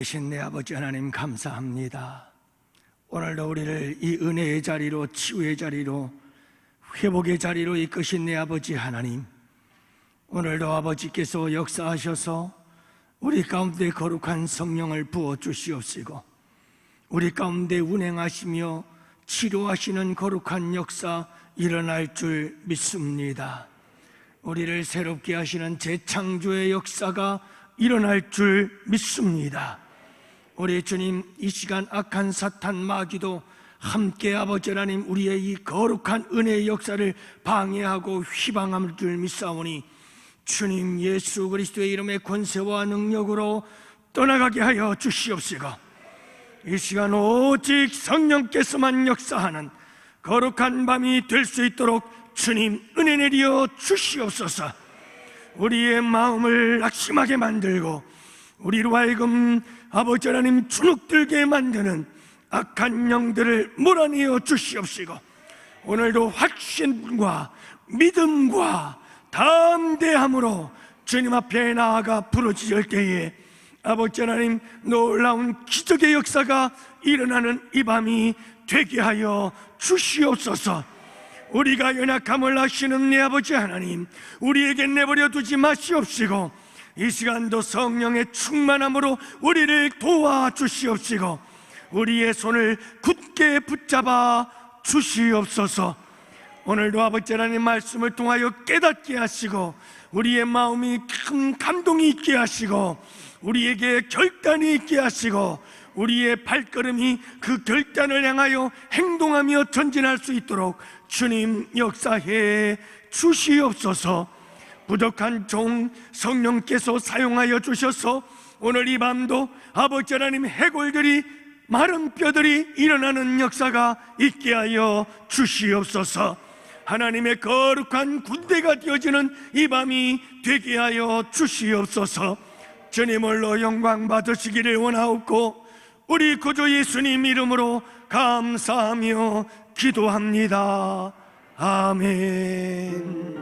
신 내 아버지 하나님 감사합니다. 오늘도 우리를 이 은혜의 자리로, 치유의 자리로, 회복의 자리로 이끄신 내 아버지 하나님, 오늘도 아버지께서 역사하셔서 우리 가운데 거룩한 성령을 부어주시옵시고 우리 가운데 운행하시며 치료하시는 거룩한 역사 일어날 줄 믿습니다. 우리를 새롭게 하시는 재창조의 역사가 일어날 줄 믿습니다. 우리 주님, 이 시간 악한 사탄 마귀도 함께 아버지 하나님 우리의 이 거룩한 은혜의 역사를 방해하고 휘방할 줄 믿사오니 주님 예수 그리스도의 이름의 권세와 능력으로 떠나가게 하여 주시옵시고 이 시간 오직 성령께서만 역사하는 거룩한 밤이 될 수 있도록 주님 은혜 내려 주시옵소서. 우리의 마음을 낙심하게 만들고 우리로 하여금 아버지 하나님 주눅들게 만드는 악한 영들을 몰아내어 주시옵시고 오늘도 확신과 믿음과 담대함으로 주님 앞에 나아가 부르짖을 때에 아버지 하나님 놀라운 기적의 역사가 일어나는 이 밤이 되게 하여 주시옵소서. 우리가 연약함을 아시는 내 아버지 하나님, 우리에게 내버려 두지 마시옵시고 이 시간도 성령의 충만함으로 우리를 도와주시옵시고 우리의 손을 굳게 붙잡아 주시옵소서. 오늘도 아버지 하나님 말씀을 통하여 깨닫게 하시고 우리의 마음이 큰 감동이 있게 하시고 우리에게 결단이 있게 하시고 우리의 발걸음이 그 결단을 향하여 행동하며 전진할 수 있도록 주님 역사해 주시옵소서. 부족한 종 성령께서 사용하여 주셔서 오늘 이 밤도 아버지 하나님 해골들이 마른 뼈들이 일어나는 역사가 있게 하여 주시옵소서. 하나님의 거룩한 군대가 되어지는 이 밤이 되게 하여 주시옵소서. 주님을로 영광 받으시기를 원하옵고 우리 구주 예수님 이름으로 감사하며 기도합니다. 아멘.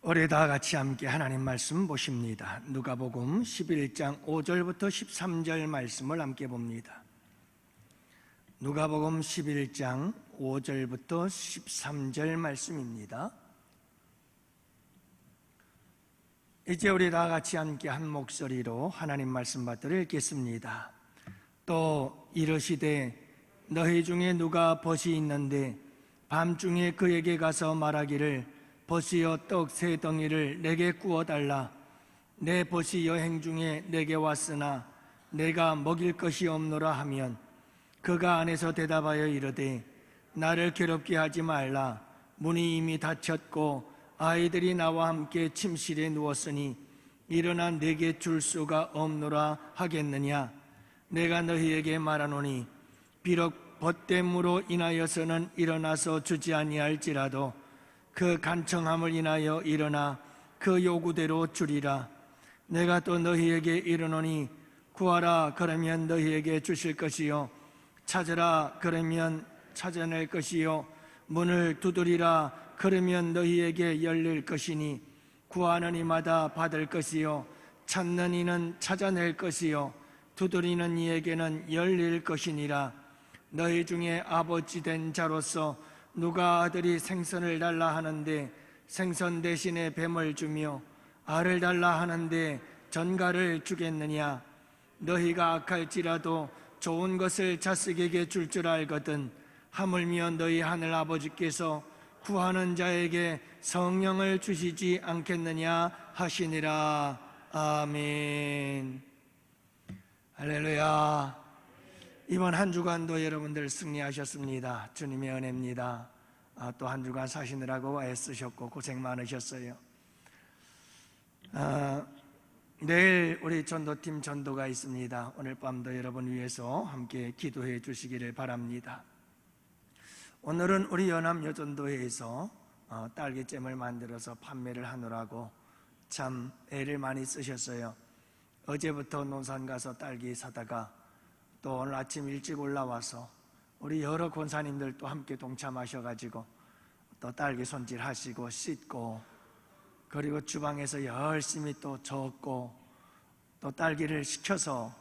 우리 다 같이 함께 하나님 말씀 보십니다. 누가복음 11장 5절부터 13절 말씀을 함께 봅니다. 누가복음 11장 5절부터 13절 말씀입니다. 이제 우리 다 같이 함께 한 목소리로 하나님 말씀 받들어 읽겠습니다. 또 이르시되 너희 중에 누가 벗이 있는데 밤중에 그에게 가서 말하기를 벗이여 떡 세 덩이를 내게 구워달라. 내 벗이 여행 중에 내게 왔으나 내가 먹일 것이 없노라 하면 그가 안에서 대답하여 이르되 나를 괴롭게 하지 말라. 문이 이미 닫혔고 아이들이 나와 함께 침실에 누웠으니 일어나 내게 줄 수가 없노라 하겠느냐. 내가 너희에게 말하노니 비록 벗됨으로 인하여서는 일어나서 주지 아니할지라도 그 간청함을 인하여 일어나 그 요구대로 주리라. 내가 또 너희에게 이르노니 구하라 그러면 너희에게 주실 것이요 찾으라 그러면 찾아낼 것이요 문을 두드리라 그러면 너희에게 열릴 것이니 구하는 이마다 받을 것이요 찾는 이는 찾아낼 것이요 두드리는 이에게는 열릴 것이니라. 너희 중에 아버지 된 자로서 누가 아들이 생선을 달라 하는데 생선 대신에 뱀을 주며 알을 달라 하는데 전갈을 주겠느냐. 너희가 악할지라도 좋은 것을 자식에게 줄 줄 알거든 하물며 너희 하늘 아버지께서 구하는 자에게 성령을 주시지 않겠느냐 하시니라. 아멘. 할렐루야. 이번 한 주간도 여러분들 승리하셨습니다. 주님의 은혜입니다. 또 한 주간 사시느라고 애쓰셨고 고생 많으셨어요. 내일 우리 전도팀 전도가 있습니다. 오늘 밤도 여러분 위해서 함께 기도해 주시기를 바랍니다. 오늘은 우리 연합여전도회에서 딸기잼을 만들어서 판매를 하느라고 참 애를 많이 쓰셨어요. 어제부터 논산 가서 딸기 사다가 또 오늘 아침 일찍 올라와서 우리 여러 권사님들도 함께 동참하셔가지고 또 딸기 손질하시고 씻고 그리고 주방에서 열심히 또 저었고 또 딸기를 식혀서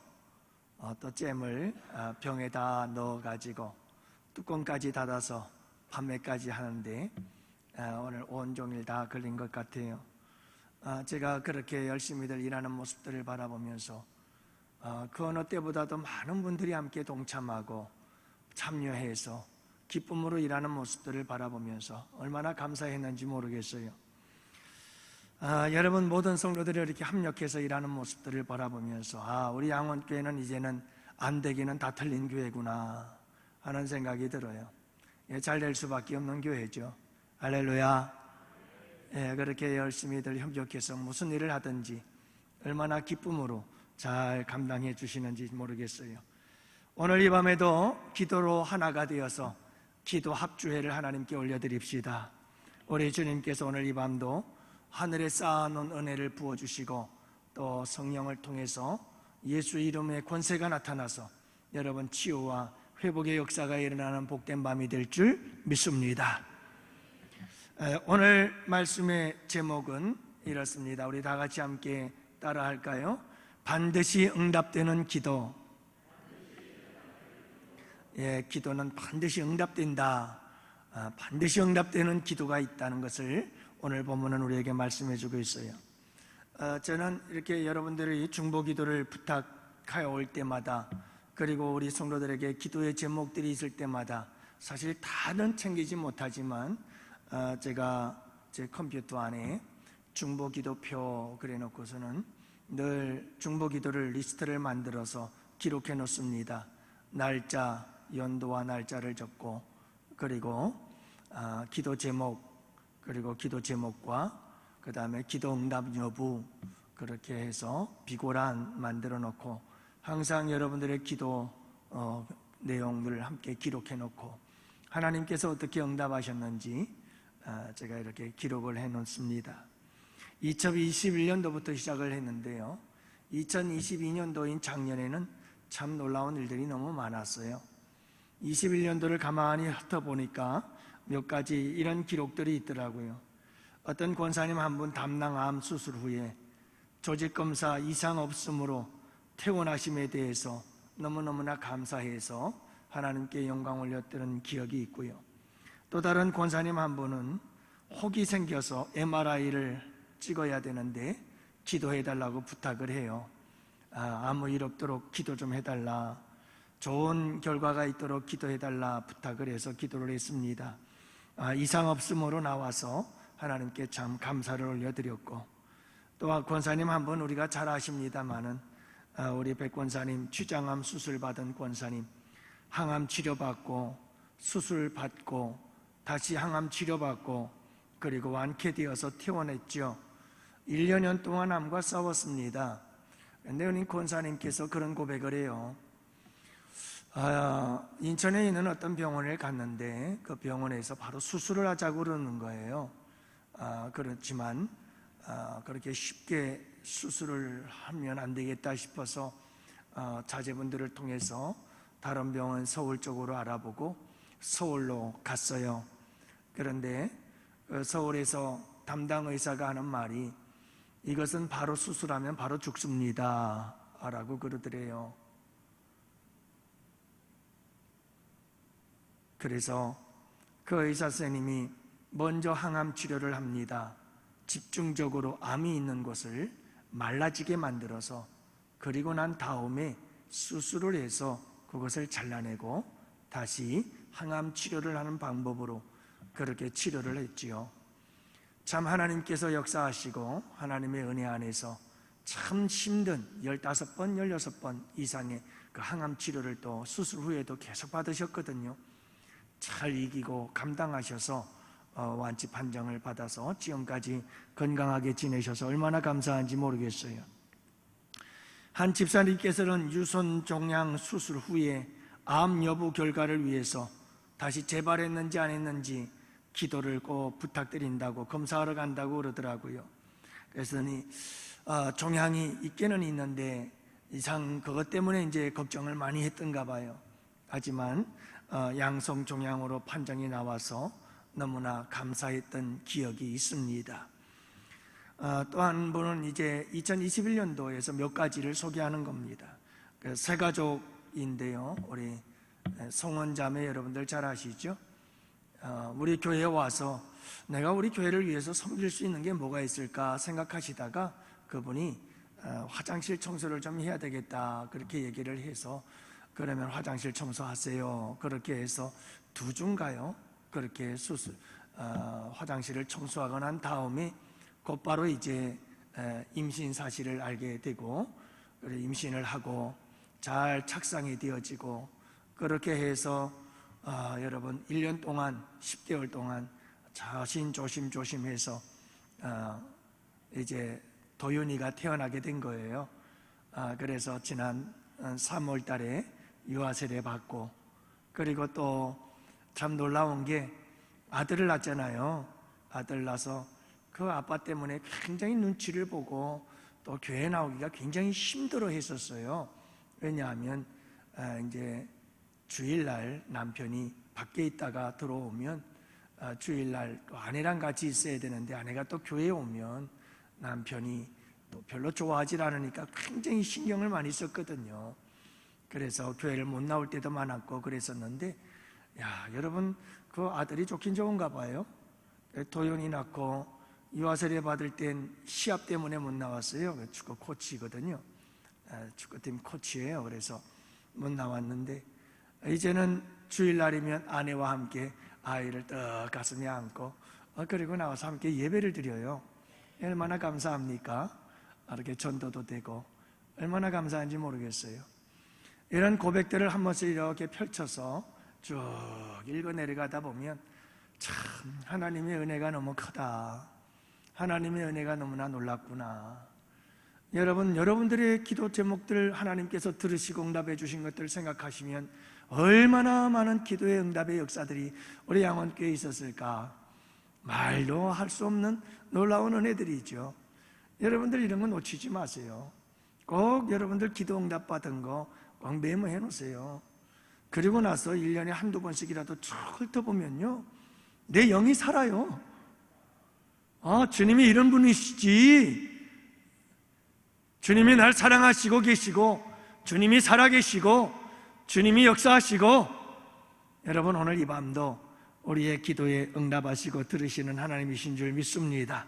또 잼을 병에다 넣어가지고 뚜껑까지 닫아서 판매까지 하는데 오늘 온종일 다 걸린 것 같아요. 제가 그렇게 열심히들 일하는 모습들을 바라보면서 그 어느 때보다도 많은 분들이 함께 동참하고 참여해서 기쁨으로 일하는 모습들을 바라보면서 얼마나 감사했는지 모르겠어요. 여러분 모든 성도들이 이렇게 협력해서 일하는 모습들을 바라보면서 우리 양원교회는 이제는 안 되기는 다 틀린 교회구나 하는 생각이 들어요. 잘 될 수밖에 없는 교회죠. 할렐루야. 그렇게 열심히들 협력해서 무슨 일을 하든지 얼마나 기쁨으로 잘 감당해 주시는지 모르겠어요. 오늘 이 밤에도 기도로 하나가 되어서 기도 합주회를 하나님께 올려드립시다. 우리 주님께서 오늘 이 밤도 하늘에 쌓아놓은 은혜를 부어주시고 또 성령을 통해서 예수 이름의 권세가 나타나서 여러분 치유와 회복의 역사가 일어나는 복된 밤이 될 줄 믿습니다. 오늘 말씀의 제목은 이렇습니다. 우리 다 같이 함께 따라 할까요? 반드시 응답되는 기도. 기도는 반드시 응답된다. 반드시 응답되는 기도가 있다는 것을 오늘 본문은 우리에게 말씀해 주고 있어요. 저는 이렇게 여러분들이 중보 기도를 부탁하여 올 때마다 그리고 우리 성도들에게 기도의 제목들이 있을 때마다 사실 다는 챙기지 못하지만 제가 제 컴퓨터 안에 중보 기도표 그래 놓고서는 늘 중보 기도를 리스트를 만들어서 기록해 놓습니다. 날짜, 연도와 날짜를 적고 그리고 기도 제목 그리고 기도 제목과 그 다음에 기도 응답 여부 그렇게 해서 비고란 만들어 놓고 항상 여러분들의 기도 내용들을 함께 기록해 놓고 하나님께서 어떻게 응답하셨는지 제가 이렇게 기록을 해 놓습니다. 2021년도부터 시작을 했는데요. 2022년도인 작년에는 참 놀라운 일들이 너무 많았어요. 21년도를 가만히 훑어보니까 몇 가지 이런 기록들이 있더라고요. 어떤 권사님 한 분 담낭암 수술 후에 조직검사 이상 없으므로 퇴원하심에 대해서 너무너무나 감사해서 하나님께 영광 올렸던 기억이 있고요. 또 다른 권사님 한 분은 혹이 생겨서 MRI를 찍어야 되는데 기도해달라고 부탁을 해요. 아무 일 없도록 기도 좀 해달라, 좋은 결과가 있도록 기도해달라 부탁을 해서 기도를 했습니다. 이상 없음으로 나와서 하나님께 참 감사를 올려드렸고, 또 권사님 한 분 우리가 잘 아십니다마는 우리 백 권사님 췌장암 수술 받은 권사님 항암 치료받고 수술 받고 다시 항암 치료받고 그리고 완쾌되어서 퇴원했죠. 1년 동안 암과 싸웠습니다. 그런데 우리 권사님께서 그런 고백을 해요. 인천에 있는 어떤 병원에 갔는데 그 병원에서 바로 수술을 하자고 그러는 거예요. 그렇지만 그렇게 쉽게 수술을 하면 안 되겠다 싶어서 자제분들을 통해서 다른 병원 서울 쪽으로 알아보고 서울로 갔어요. 그런데 서울에서 담당 의사가 하는 말이 이것은 바로 수술하면 바로 죽습니다 라고 그러더래요. 그래서 그 의사 선생님이 먼저 항암 치료를 합니다. 집중적으로 암이 있는 곳을 말라지게 만들어서 그리고 난 다음에 수술을 해서 그것을 잘라내고 다시 항암 치료를 하는 방법으로 그렇게 치료를 했지요. 참 하나님께서 역사하시고 하나님의 은혜 안에서 참 힘든 15번, 16번 이상의 그 항암 치료를 또 수술 후에도 계속 받으셨거든요. 잘 이기고 감당하셔서 완치 판정을 받아서 지금까지 건강하게 지내셔서 얼마나 감사한지 모르겠어요. 한 집사님께서는 유선 종양 수술 후에 암 여부 결과를 위해서 다시 재발했는지 안 했는지 기도를 꼭 부탁드린다고, 검사하러 간다고 그러더라고요. 그랬더니 종양이 있기는 있는데 이상 그것 때문에 이제 걱정을 많이 했던가 봐요. 하지만 양성 종양으로 판정이 나와서 너무나 감사했던 기억이 있습니다. 또 한 분은 이제 2021년도에서 몇 가지를 소개하는 겁니다. 세 가족인데요. 우리 송원 자매 여러분들 잘 아시죠? 우리 교회에 와서 내가 우리 교회를 위해서 섬길 수 있는 게 뭐가 있을까 생각하시다가 그분이 화장실 청소를 좀 해야 되겠다 그렇게 얘기를 해서, 그러면 화장실 청소하세요 그렇게 해서 2주인가요? 그렇게 화장실을 청소하고 난 다음에 곧바로 이제 임신 사실을 알게 되고, 임신을 하고 잘 착상이 되어지고, 그렇게 해서 여러분 1년 동안 10개월 동안 자신 조심해서 이제 도윤이가 태어나게 된 거예요. 그래서 지난 3월 달에 유아 세례 받고, 그리고 또 참 놀라운 게 아들을 낳았잖아요. 아들 낳아서 그 아빠 때문에 굉장히 눈치를 보고 또 교회 나오기가 굉장히 힘들어 했었어요. 왜냐하면 이제 주일날 남편이 밖에 있다가 들어오면 주일날 또 아내랑 같이 있어야 되는데, 아내가 또 교회에 오면 남편이 또 별로 좋아하지 않으니까 굉장히 신경을 많이 썼거든요. 그래서 교회를 못 나올 때도 많았고 그랬었는데, 여러분 그 아들이 좋긴 좋은가 봐요. 도연이 낳고 유아세례 받을 땐 시합 때문에 못 나왔어요. 축구 코치거든요. 축구팀 코치예요. 그래서 못 나왔는데, 이제는 주일날이면 아내와 함께 아이를 떡 가슴에 안고 그리고 나와서 함께 예배를 드려요. 얼마나 감사합니까? 이렇게 전도도 되고 얼마나 감사한지 모르겠어요. 이런 고백들을 한 번씩 이렇게 펼쳐서 쭉 읽어 내려가다 보면 참 하나님의 은혜가 너무 크다, 하나님의 은혜가 너무나 놀랍구나. 여러분들의 기도 제목들 하나님께서 들으시고 응답해 주신 것들 생각하시면 얼마나 많은 기도의 응답의 역사들이 우리 양원교회에 있었을까. 말도 할 수 없는 놀라운 은혜들이죠. 여러분들 이런 거 놓치지 마세요. 꼭 여러분들 기도 응답 받은 거 꼭 메모해 놓으세요. 그리고 나서 1년에 한두 번씩이라도 쭉 훑어보면요, 내 영이 살아요. 주님이 이런 분이시지, 주님이 날 사랑하시고 계시고, 주님이 살아계시고, 주님이 역사하시고, 여러분 오늘 이 밤도 우리의 기도에 응답하시고 들으시는 하나님이신 줄 믿습니다.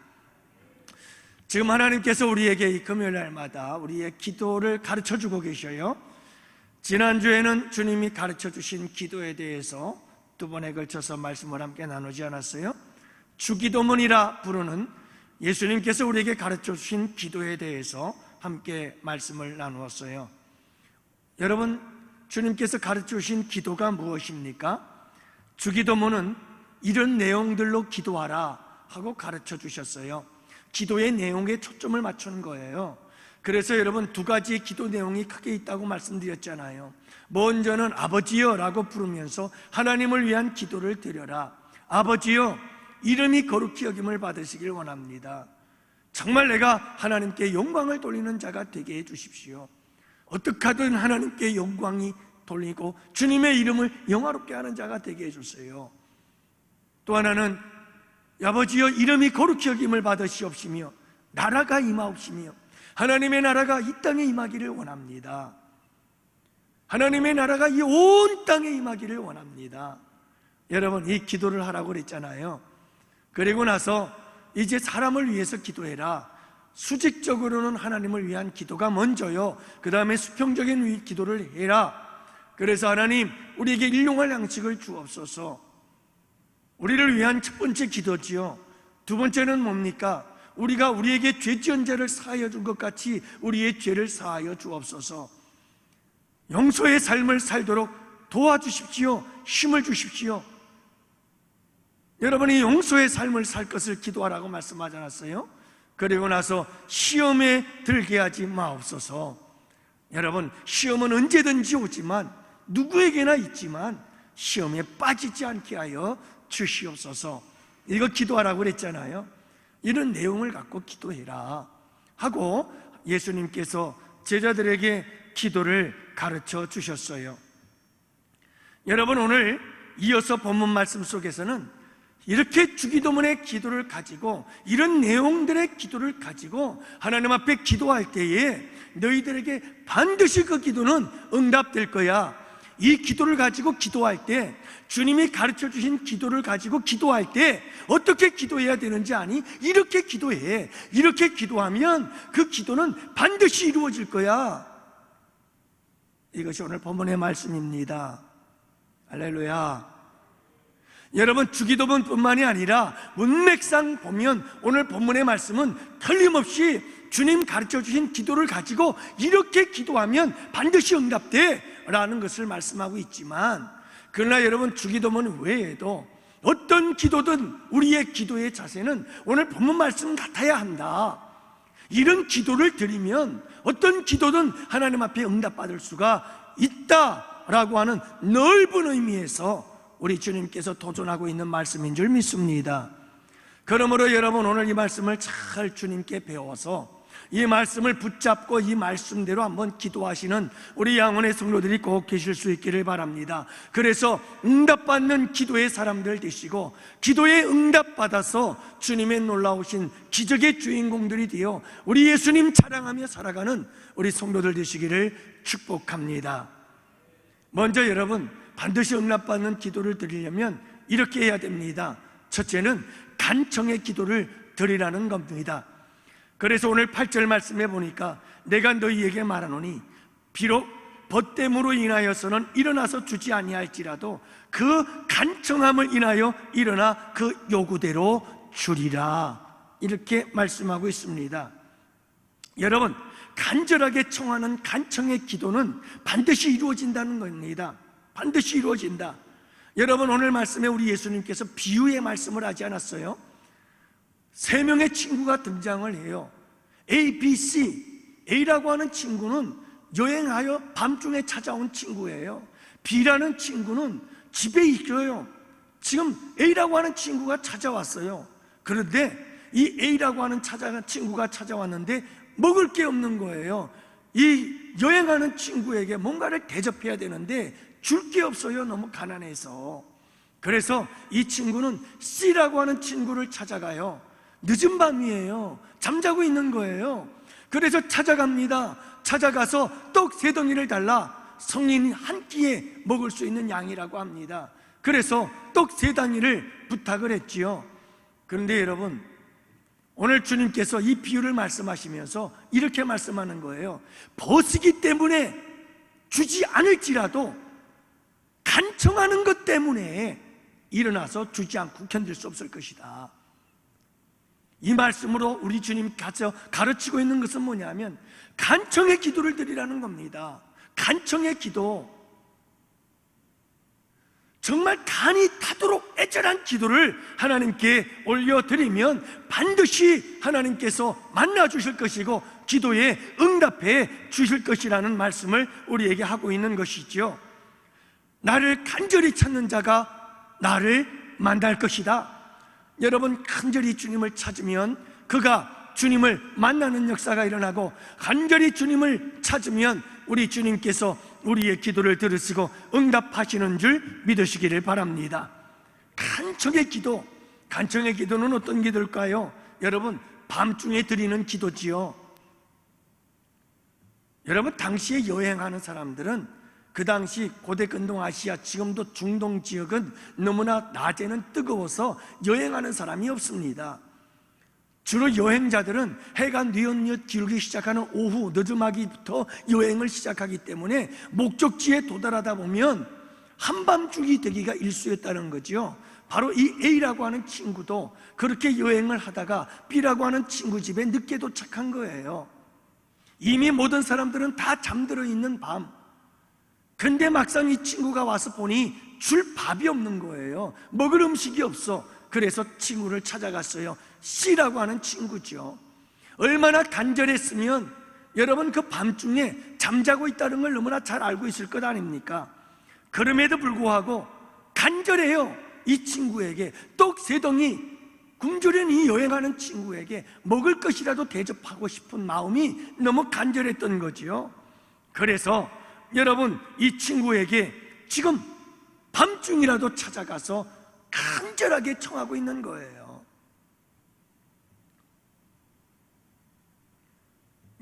지금 하나님께서 우리에게 이 금요일 날마다 우리의 기도를 가르쳐주고 계셔요. 지난주에는 주님이 가르쳐주신 기도에 대해서 2번에 걸쳐서 말씀을 함께 나누지 않았어요? 주기도문이라 부르는 예수님께서 우리에게 가르쳐주신 기도에 대해서 함께 말씀을 나누었어요. 여러분, 주님께서 가르쳐주신 기도가 무엇입니까? 주기도문은 이런 내용들로 기도하라 하고 가르쳐 주셨어요. 기도의 내용에 초점을 맞춘 거예요. 그래서 여러분 2가지의 기도 내용이 크게 있다고 말씀드렸잖아요. 먼저는 아버지여 라고 부르면서 하나님을 위한 기도를 드려라. 아버지여, 이름이 거룩히 여김을 받으시길 원합니다. 정말 내가 하나님께 영광을 돌리는 자가 되게 해 주십시오. 어떻게 하든 하나님께 영광이 돌리고 주님의 이름을 영화롭게 하는 자가 되게 해주세요. 또 하나는 아버지여, 이름이 거룩히 여김을 받으시옵시며 나라가 임하옵시며 하나님의 나라가 이 땅에 임하기를 원합니다. 하나님의 나라가 이 온 땅에 임하기를 원합니다. 여러분, 이 기도를 하라고 그랬잖아요. 그리고 나서 이제 사람을 위해서 기도해라. 수직적으로는 하나님을 위한 기도가 먼저요, 그 다음에 수평적인 기도를 해라. 그래서 하나님, 우리에게 일용할 양식을 주옵소서. 우리를 위한 첫 번째 기도지요. 2번째는 뭡니까? 우리가 우리에게 죄 지은 자를 사하여 준 것 같이 우리의 죄를 사하여 주옵소서. 용서의 삶을 살도록 도와주십시오. 힘을 주십시오. 여러분이 용서의 삶을 살 것을 기도하라고 말씀하지 않았어요? 그리고 나서 시험에 들게 하지 마옵소서. 여러분, 시험은 언제든지 오지만, 누구에게나 있지만 시험에 빠지지 않게 하여 주시옵소서. 이거 기도하라고 그랬잖아요. 이런 내용을 갖고 기도해라 하고 예수님께서 제자들에게 기도를 가르쳐 주셨어요. 여러분, 오늘 이어서 본문 말씀 속에서는 이렇게 주기도문의 기도를 가지고, 이런 내용들의 기도를 가지고 하나님 앞에 기도할 때에 너희들에게 반드시 그 기도는 응답될 거야. 이 기도를 가지고 기도할 때, 주님이 가르쳐 주신 기도를 가지고 기도할 때 어떻게 기도해야 되는지 아니? 이렇게 기도해. 이렇게 기도하면 그 기도는 반드시 이루어질 거야. 이것이 오늘 본문의 말씀입니다. 할렐루야. 여러분, 주기도문뿐만이 아니라 문맥상 보면 오늘 본문의 말씀은 틀림없이 주님 가르쳐 주신 기도를 가지고 이렇게 기도하면 반드시 응답돼 라는 것을 말씀하고 있지만, 그러나 여러분, 주기도문 외에도 어떤 기도든 우리의 기도의 자세는 오늘 본문 말씀 같아야 한다. 이런 기도를 드리면 어떤 기도든 하나님 앞에 응답받을 수가 있다라고 하는 넓은 의미에서 우리 주님께서 도전하고 있는 말씀인 줄 믿습니다. 그러므로 여러분, 오늘 이 말씀을 잘 주님께 배워서 이 말씀을 붙잡고 이 말씀대로 한번 기도하시는 우리 양원의 성도들이 꼭 계실 수 있기를 바랍니다. 그래서 응답받는 기도의 사람들 되시고, 기도에 응답받아서 주님의 놀라우신 기적의 주인공들이 되어 우리 예수님 자랑하며 살아가는 우리 성도들 되시기를 축복합니다. 먼저 여러분, 반드시 응답받는 기도를 드리려면 이렇게 해야 됩니다. 첫째는 간청의 기도를 드리라는 겁니다. 그래서 오늘 8절 말씀에 보니까 내가 너희에게 말하노니 비록 벗됨으로 인하여서는 일어나서 주지 아니할지라도 그 간청함을 인하여 일어나 그 요구대로 주리라, 이렇게 말씀하고 있습니다. 여러분, 간절하게 청하는 간청의 기도는 반드시 이루어진다는 겁니다. 반드시 이루어진다. 여러분, 오늘 말씀에 우리 예수님께서 비유의 말씀을 하지 않았어요? 3명의 친구가 등장을 해요. A, B, C. A라고 하는 친구는 여행하여 밤중에 찾아온 친구예요. B라는 친구는 집에 있어요. 지금 A라고 하는 친구가 찾아왔어요. 그런데 이 A라고 하는 친구가 찾아왔는데 먹을 게 없는 거예요. 이 여행하는 친구에게 뭔가를 대접해야 되는데 줄 게 없어요. 너무 가난해서. 그래서 이 친구는 C라고 하는 친구를 찾아가요. 늦은 밤이에요. 잠자고 있는 거예요. 그래서 찾아갑니다. 찾아가서 떡 3덩이를 달라. 성인 한 끼에 먹을 수 있는 양이라고 합니다. 그래서 떡 3덩이를 부탁을 했지요. 그런데 여러분, 오늘 주님께서 이 비유를 말씀하시면서 이렇게 말씀하는 거예요. 벗이기 때문에 주지 않을지라도 간청하는 것 때문에 일어나서 주지 않고 견딜 수 없을 것이다. 이 말씀으로 우리 주님께서 가르치고 있는 것은 뭐냐면 간청의 기도를 드리라는 겁니다. 간청의 기도, 정말 간이 타도록 애절한 기도를 하나님께 올려드리면 반드시 하나님께서 만나주실 것이고 기도에 응답해 주실 것이라는 말씀을 우리에게 하고 있는 것이죠. 나를 간절히 찾는 자가 나를 만날 것이다. 여러분, 간절히 주님을 찾으면 그가 주님을 만나는 역사가 일어나고, 간절히 주님을 찾으면 우리 주님께서 우리의 기도를 들으시고 응답하시는 줄 믿으시기를 바랍니다. 간청의 기도, 간청의 기도는 어떤 기도일까요? 여러분, 밤중에 드리는 기도지요. 여러분, 당시에 여행하는 사람들은 그 당시 고대 근동 아시아, 지금도 중동 지역은 너무나 낮에는 뜨거워서 여행하는 사람이 없습니다. 주로 여행자들은 해가 뉘엿뉘엿 기울기 시작하는 오후 늦음하기부터 여행을 시작하기 때문에 목적지에 도달하다 보면 한밤중이 되기가 일쑤였다는 거죠. 바로 이 A라고 하는 친구도 그렇게 여행을 하다가 B라고 하는 친구 집에 늦게 도착한 거예요. 이미 모든 사람들은 다 잠들어 있는 밤. 근데 막상 이 친구가 와서 보니 줄 밥이 없는 거예요. 먹을 음식이 없어. 그래서 친구를 찾아갔어요. C라고 하는 친구죠. 얼마나 간절했으면 여러분 그 밤중에 잠자고 있다는 걸 너무나 잘 알고 있을 것 아닙니까? 그럼에도 불구하고 간절해요. 이 친구에게 떡 3덩이 굶주려니 여행하는 친구에게 먹을 것이라도 대접하고 싶은 마음이 너무 간절했던 거지요. 그래서 여러분 이 친구에게 지금 밤중이라도 찾아가서 간절하게 청하고 있는 거예요.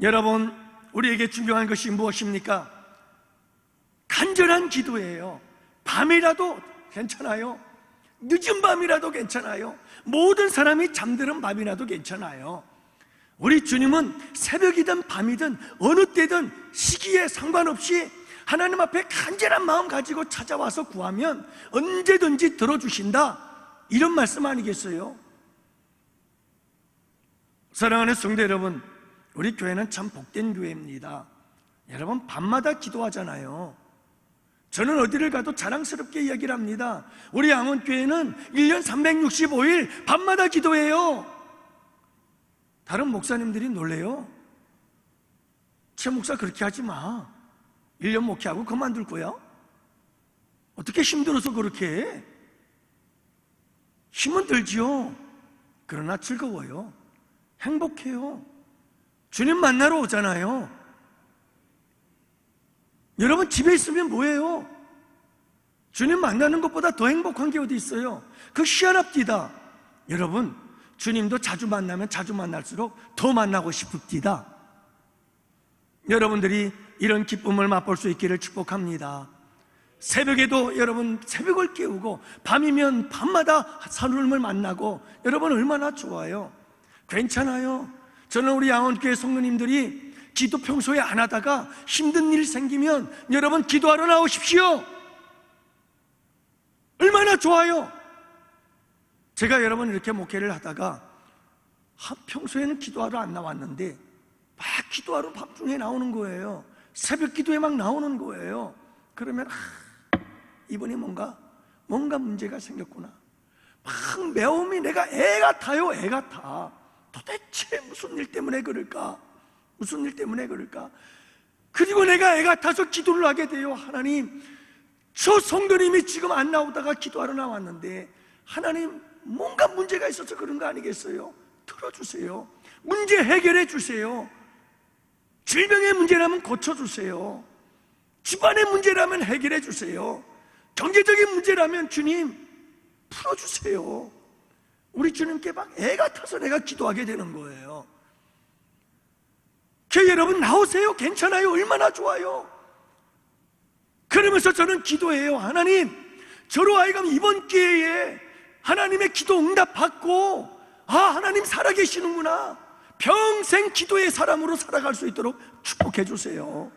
여러분, 우리에게 중요한 것이 무엇입니까? 간절한 기도예요. 밤이라도 괜찮아요. 늦은 밤이라도 괜찮아요. 모든 사람이 잠드는 밤이라도 괜찮아요. 우리 주님은 새벽이든 밤이든 어느 때든 시기에 상관없이 하나님 앞에 간절한 마음 가지고 찾아와서 구하면 언제든지 들어주신다, 이런 말씀 아니겠어요? 사랑하는 성도 여러분, 우리 교회는 참 복된 교회입니다. 여러분 밤마다 기도하잖아요. 저는 어디를 가도 자랑스럽게 이야기를 합니다. 우리 양원교회는 1년 365일 밤마다 기도해요. 다른 목사님들이 놀래요. 최 목사 그렇게 하지 마. 1년 목회하고 그만둘 거야? 어떻게 힘들어서 그렇게 해? 힘은 들지요. 그러나 즐거워요. 행복해요. 주님 만나러 오잖아요. 여러분 집에 있으면 뭐예요? 주님 만나는 것보다 더 행복한 게 어디 있어요? 그 희한합디다. 여러분 주님도 자주 만나면 자주 만날수록 더 만나고 싶읍디다. 여러분들이 이런 기쁨을 맛볼 수 있기를 축복합니다. 새벽에도 여러분 새벽을 깨우고 밤이면 밤마다 하나님을 만나고 여러분 얼마나 좋아요. 괜찮아요. 저는 우리 양원교회 성도님들이 기도 평소에 안 하다가 힘든 일 생기면 여러분 기도하러 나오십시오. 얼마나 좋아요. 제가 여러분 이렇게 목회를 하다가 평소에는 기도하러 안 나왔는데 막 기도하러 밤중에 나오는 거예요. 새벽 기도에 막 나오는 거예요. 그러면 이번에 뭔가 문제가 생겼구나. 막 매움이 내가 애 같아요. 애 같아. 도대체 무슨 일 때문에 그럴까? 무슨 일 때문에 그럴까? 그리고 내가 애 같아서 기도를 하게 돼요. 하나님, 저 성도님이 지금 안 나오다가 기도하러 나왔는데 하나님 뭔가 문제가 있어서 그런 거 아니겠어요? 들어주세요. 문제 해결해 주세요. 질병의 문제라면 고쳐주세요. 집안의 문제라면 해결해 주세요. 경제적인 문제라면 주님 풀어주세요. 우리 주님께 막 애 같아서 내가 기도하게 되는 거예요. 교회 여러분 나오세요. 괜찮아요. 얼마나 좋아요. 그러면서 저는 기도해요. 하나님, 저로 하여금 이번 기회에 하나님의 기도 응답 받고 하나님 살아계시는구나, 평생 기도의 사람으로 살아갈 수 있도록 축복해 주세요.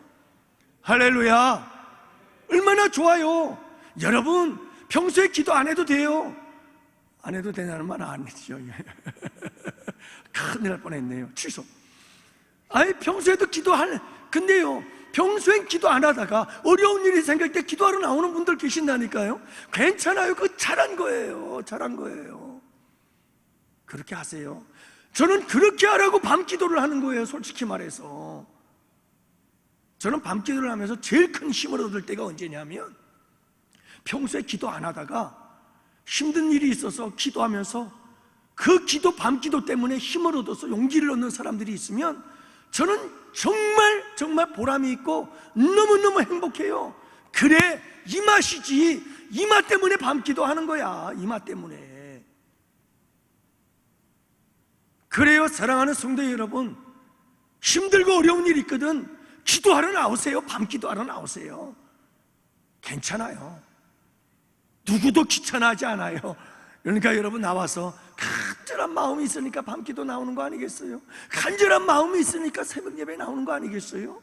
할렐루야. 얼마나 좋아요. 여러분 평소에 기도 안 해도 돼요. 안 해도 되냐는 말 안 했죠. 큰일 날 뻔했네요. 취소. 평소에도 근데요 평소엔 기도 안 하다가 어려운 일이 생길 때 기도하러 나오는 분들 계신다니까요. 괜찮아요. 그거 잘한 거예요. 잘한 거예요. 그렇게 하세요. 저는 그렇게 하라고 밤 기도를 하는 거예요. 솔직히 말해서 저는 밤 기도를 하면서 제일 큰 힘을 얻을 때가 언제냐면, 평소에 기도 안 하다가 힘든 일이 있어서 기도하면서 그 밤 기도 때문에 힘을 얻어서 용기를 얻는 사람들이 있으면 저는 정말 보람이 있고 너무너무 행복해요. 그래, 이 맛이지. 이 맛 때문에 밤 기도하는 거야. 이 맛 때문에. 그래요. 사랑하는 성도 여러분, 힘들고 어려운 일이 있거든 기도하러 나오세요. 밤 기도하러 나오세요. 괜찮아요. 누구도 귀찮아하지 않아요. 그러니까 여러분 나와서 간절한 마음이 있으니까 밤기도 나오는 거 아니겠어요? 간절한 마음이 있으니까 새벽 예배 나오는 거 아니겠어요?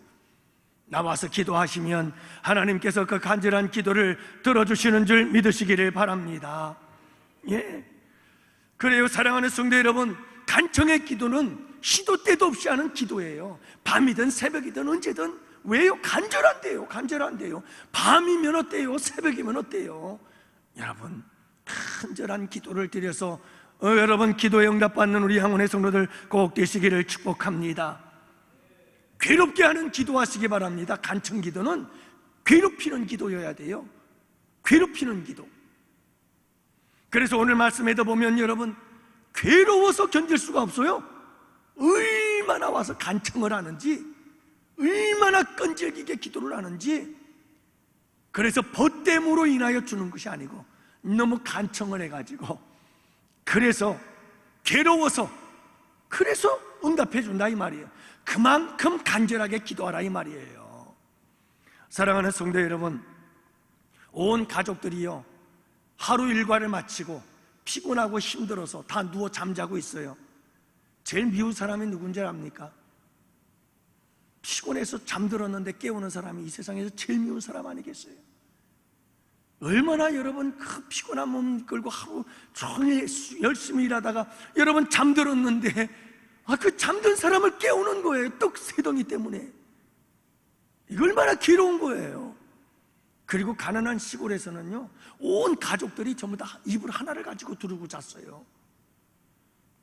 나와서 기도하시면 하나님께서 그 간절한 기도를 들어주시는 줄 믿으시기를 바랍니다. 예. 그래요. 사랑하는 성도 여러분, 간청의 기도는 시도 때도 없이 하는 기도예요. 밤이든 새벽이든 언제든. 왜요? 간절한데요. 간절한데요. 밤이면 어때요? 새벽이면 어때요? 여러분 간절한 기도를 드려서 여러분 기도에 응답받는 우리 향원의 성도들 꼭 되시기를 축복합니다. 괴롭게 하는 기도하시기 바랍니다. 간청 기도는 괴롭히는 기도여야 돼요. 괴롭히는 기도. 그래서 오늘 말씀에도 보면 여러분, 괴로워서 견딜 수가 없어요. 얼마나 와서 간청을 하는지, 얼마나 끈질기게 기도를 하는지. 그래서 벗됨으로 인하여 주는 것이 아니고 너무 간청을 해가지고, 그래서 괴로워서, 그래서 응답해 준다 이 말이에요. 그만큼 간절하게 기도하라 이 말이에요. 사랑하는 성도 여러분, 온 가족들이요, 하루 일과를 마치고 피곤하고 힘들어서 다 누워 잠자고 있어요. 제일 미운 사람이 누군지 압니까? 피곤해서 잠들었는데 깨우는 사람이 이 세상에서 제일 미운 사람 아니겠어요? 얼마나 여러분 그 피곤한 몸 끌고 하루 종일 열심히 일하다가 여러분 잠들었는데 그 잠든 사람을 깨우는 거예요. 떡새덩이 때문에. 이거 얼마나 괴로운 거예요. 그리고 가난한 시골에서는요, 온 가족들이 전부 다 이불 하나를 가지고 두르고 잤어요.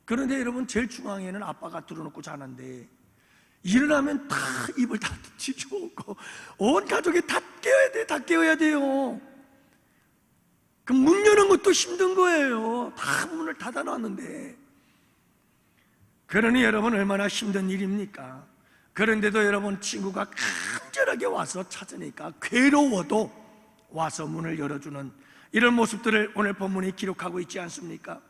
그런데 여러분, 제일 중앙에는 아빠가 두르놓고 자는데 일어나면 다 이불 다 뒤집어놓고 온 가족이 다 깨워야 돼, 다 깨워야 돼요. 그 문 여는 것도 힘든 거예요. 다 문을 닫아놨는데. 그러니 여러분, 얼마나 힘든 일입니까? 그런데도 여러분, 친구가 간절하게 와서 찾으니까 괴로워도 와서 문을 열어주는 이런 모습들을 오늘 본문이 기록하고 있지 않습니까?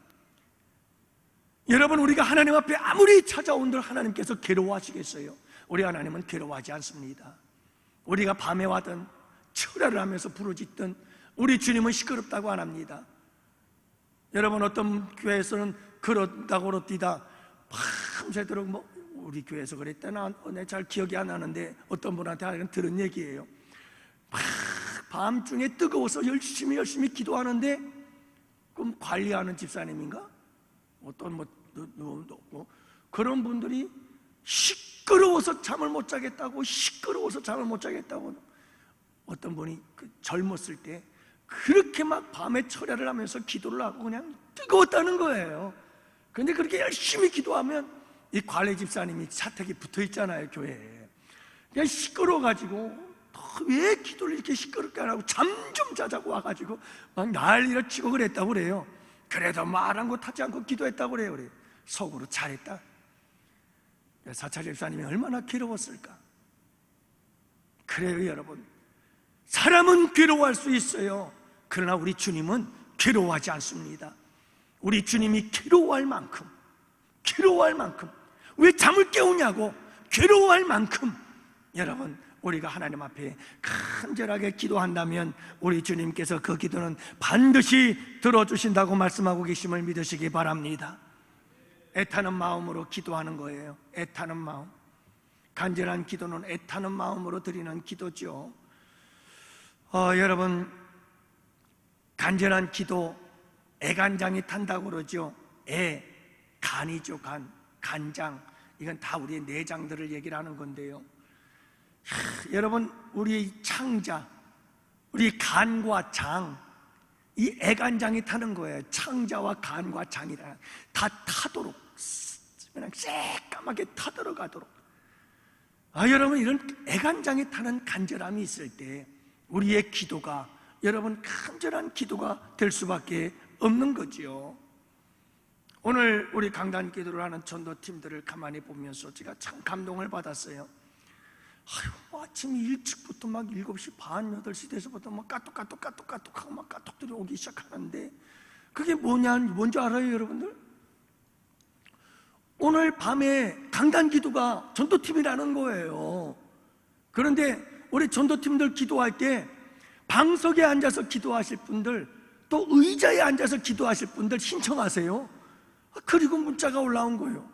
여러분, 우리가 하나님 앞에 아무리 찾아온들 하나님께서 괴로워하시겠어요? 우리 하나님은 괴로워하지 않습니다. 우리가 밤에 와든 철야를 하면서 부르짖든 우리 주님은 시끄럽다고 안 합니다. 여러분, 어떤 교회에서는 그런다고 그럽디다 밤새도록 우리 교회에서 그랬다나 잘 기억이 안 나는데 어떤 분한테 들은 얘기예요. 밤중에 뜨거워서 열심히 기도하는데, 그럼 관리하는 집사님인가? 어떤 누구도 없고, 그런 분들이 시끄러워서 잠을 못 자겠다고, 어떤 분이 젊었을 때 그렇게 막 밤에 철야를 하면서 기도를 하고 그냥 뜨거웠다는 거예요. 그런데 그렇게 열심히 기도하면 이 관리 집사님이 사택이 붙어 있잖아요, 교회에. 그냥 시끄러워가지고, 왜 기도를 이렇게 시끄럽게 안 하고 잠 좀 자자고 와가지고 막 난리를 치고 그랬다고 그래요. 그래도 아랑곳하지 않고 기도했다고 그래요. 속으로 잘했다. 사찰 집사님이 얼마나 괴로웠을까. 그래요, 여러분. 사람은 괴로워할 수 있어요. 그러나 우리 주님은 괴로워하지 않습니다. 우리 주님이 괴로워할 만큼, 왜 잠을 깨우냐고, 괴로워할 만큼 여러분, 우리가 하나님 앞에 간절하게 기도한다면 우리 주님께서 그 기도는 반드시 들어주신다고 말씀하고 계심을 믿으시기 바랍니다. 애타는 마음으로 기도하는 거예요. 애타는 마음. 간절한 기도는 애타는 마음으로 드리는 기도죠. 여러분, 간절한 기도, 애간장이 탄다고 그러죠. 간이죠. 간장. 이건 다 우리의 내장들을 얘기를 하는 건데요. 여러분, 우리 창자, 우리 간과 장, 이 애간장이 타는 거예요. 창자와 간과 장이라 다 타도록, 그냥 새까맣게 타들어가도록. 여러분, 이런 애간장이 타는 간절함이 있을 때 우리의 기도가, 여러분, 간절한 기도가 될 수밖에 없는 거지요. 오늘 우리 강단 기도를 하는 전도팀들을 가만히 보면서 제가 참 감동을 받았어요. 아침 일찍부터 막 7시 반, 8시 돼서부터 막 까똑하고 막 까똑들이 오기 시작하는데, 그게 뭔지 알아요, 여러분들? 오늘 밤에 강단 기도가 전도팀이라는 거예요. 그런데 우리 전도팀들 기도할 때 방석에 앉아서 기도하실 분들, 또 의자에 앉아서 기도하실 분들 신청하세요. 그리고 문자가 올라온 거예요.